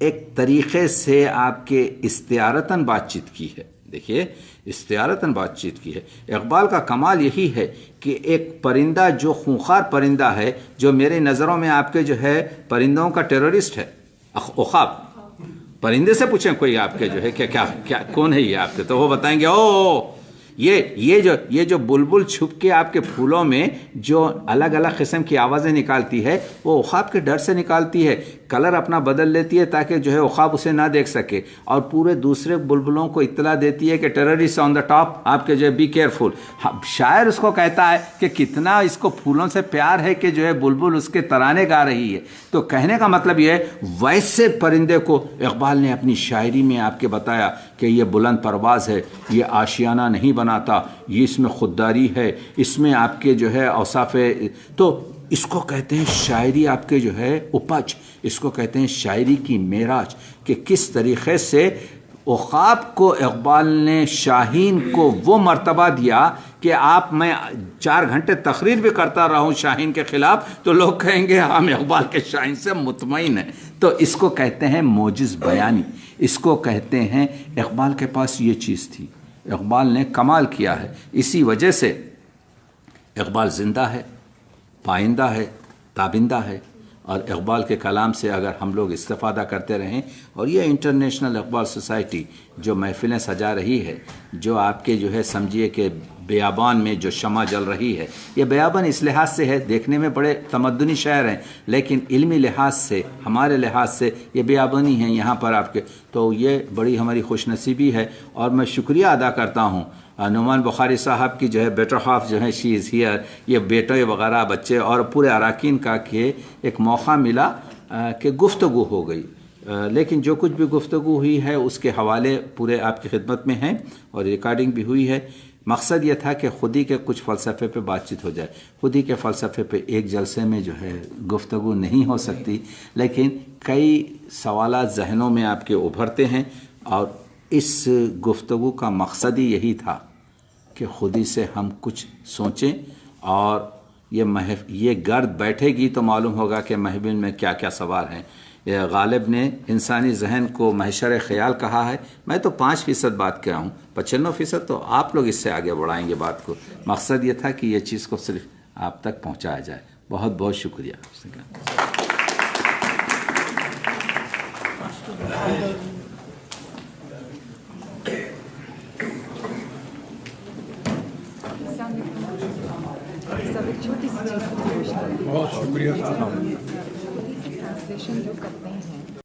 ایک طریقے سے آپ کے استعارتاً بات چیت کی ہے. دیکھیے استعارتاً بات چیت کی ہے. اقبال کا کمال یہی ہے کہ ایک پرندہ جو خونخوار پرندہ ہے، جو میرے نظروں میں آپ کے جو ہے پرندوں کا ٹیررسٹ ہے، عقاب. پرندے سے پوچھیں کوئی آپ کے جو ہے کیا کون ہے یہ آپ کے، تو وہ بتائیں گے او یہ جو بلبل چھپ کے آپ کے پھولوں میں جو الگ الگ قسم کی آوازیں نکالتی ہے وہ عقاب کے ڈر سے نکالتی ہے. کلر اپنا بدل لیتی ہے تاکہ جو ہے عقاب اسے نہ دیکھ سکے، اور پورے دوسرے بلبلوں کو اطلاع دیتی ہے کہ ٹیررسٹ آن دا ٹاپ، آپ کے جو ہے بی کیئرفل. شاعر اس کو کہتا ہے کہ کتنا اس کو پھولوں سے پیار ہے کہ جو ہے بلبل اس کے ترانے گا رہی ہے. تو کہنے کا مطلب یہ ہے ویسے پرندے کو اقبال نے اپنی شاعری میں آپ کے بتایا کہ یہ بلند پرواز ہے، یہ آشیانہ نہیں بناتا، یہ اس میں خودداری ہے، اس میں آپ کے جو ہے اوصاف. تو اس کو کہتے ہیں شاعری آپ کے جو ہے اپج، اس کو کہتے ہیں شاعری کی معراج، کہ کس طریقے سے عقاب کو اقبال نے شاہین کو وہ مرتبہ دیا کہ میں 4 گھنٹے تقریر بھی کرتا رہا ہوں شاہین کے خلاف تو لوگ کہیں گے ہم اقبال کے شاہین سے مطمئن ہیں. تو اس کو کہتے ہیں موجز بیانی، اس کو کہتے ہیں اقبال کے پاس یہ چیز تھی. اقبال نے کمال کیا ہے. اسی وجہ سے اقبال زندہ ہے، پائندہ ہے، تابندہ ہے. اور اقبال کے کلام سے اگر ہم لوگ استفادہ کرتے رہیں، اور یہ انٹرنیشنل اقبال سوسائٹی جو محفلیں سجا رہی ہے، جو آپ کے جو ہے سمجھیے کہ بیابان میں جو شمع جل رہی ہے، یہ بیابان اس لحاظ سے ہے دیکھنے میں بڑے تمدنی شہر ہیں، لیکن علمی لحاظ سے ہمارے لحاظ سے یہ بیابانی ہیں یہاں پر آپ کے. تو یہ بڑی ہماری خوش نصیبی ہے. اور میں شکریہ ادا کرتا ہوں نعمان بخاری صاحب کی جو ہے بیٹر ہاف جو ہے شی از ہیئر، یہ بیٹے وغیرہ بچے اور پورے اراکین کا کہ ایک موقع ملا کہ گفتگو ہو گئی. لیکن جو کچھ بھی گفتگو ہوئی ہے اس کے حوالے پورے آپ کی خدمت میں ہیں اور ریکارڈنگ بھی ہوئی ہے. مقصد یہ تھا کہ خود ہی کے کچھ فلسفے پہ بات چیت ہو جائے. خود ہی کے فلسفے پہ ایک جلسے میں جو ہے گفتگو نہیں ہو سکتی، لیکن کئی سوالات ذہنوں میں آپ کے ابھرتے ہیں، اور اس گفتگو کا مقصد ہی یہی تھا کہ خود ہی سے ہم کچھ سوچیں. اور یہ گرد بیٹھے گی تو معلوم ہوگا کہ محفل میں کیا کیا سوال ہیں. غالب نے انسانی ذہن کو محشر خیال کہا ہے. میں تو 5% بات کیا ہوں، 95% تو آپ لوگ اس سے آگے بڑھائیں گے بات کو. مقصد یہ تھا کہ یہ چیز کو صرف آپ تک پہنچایا جائے. بہت بہت شکریہ. چھوٹی سی چیز بہت شکریہ. ٹرانسلیشن جو کرتے ہیں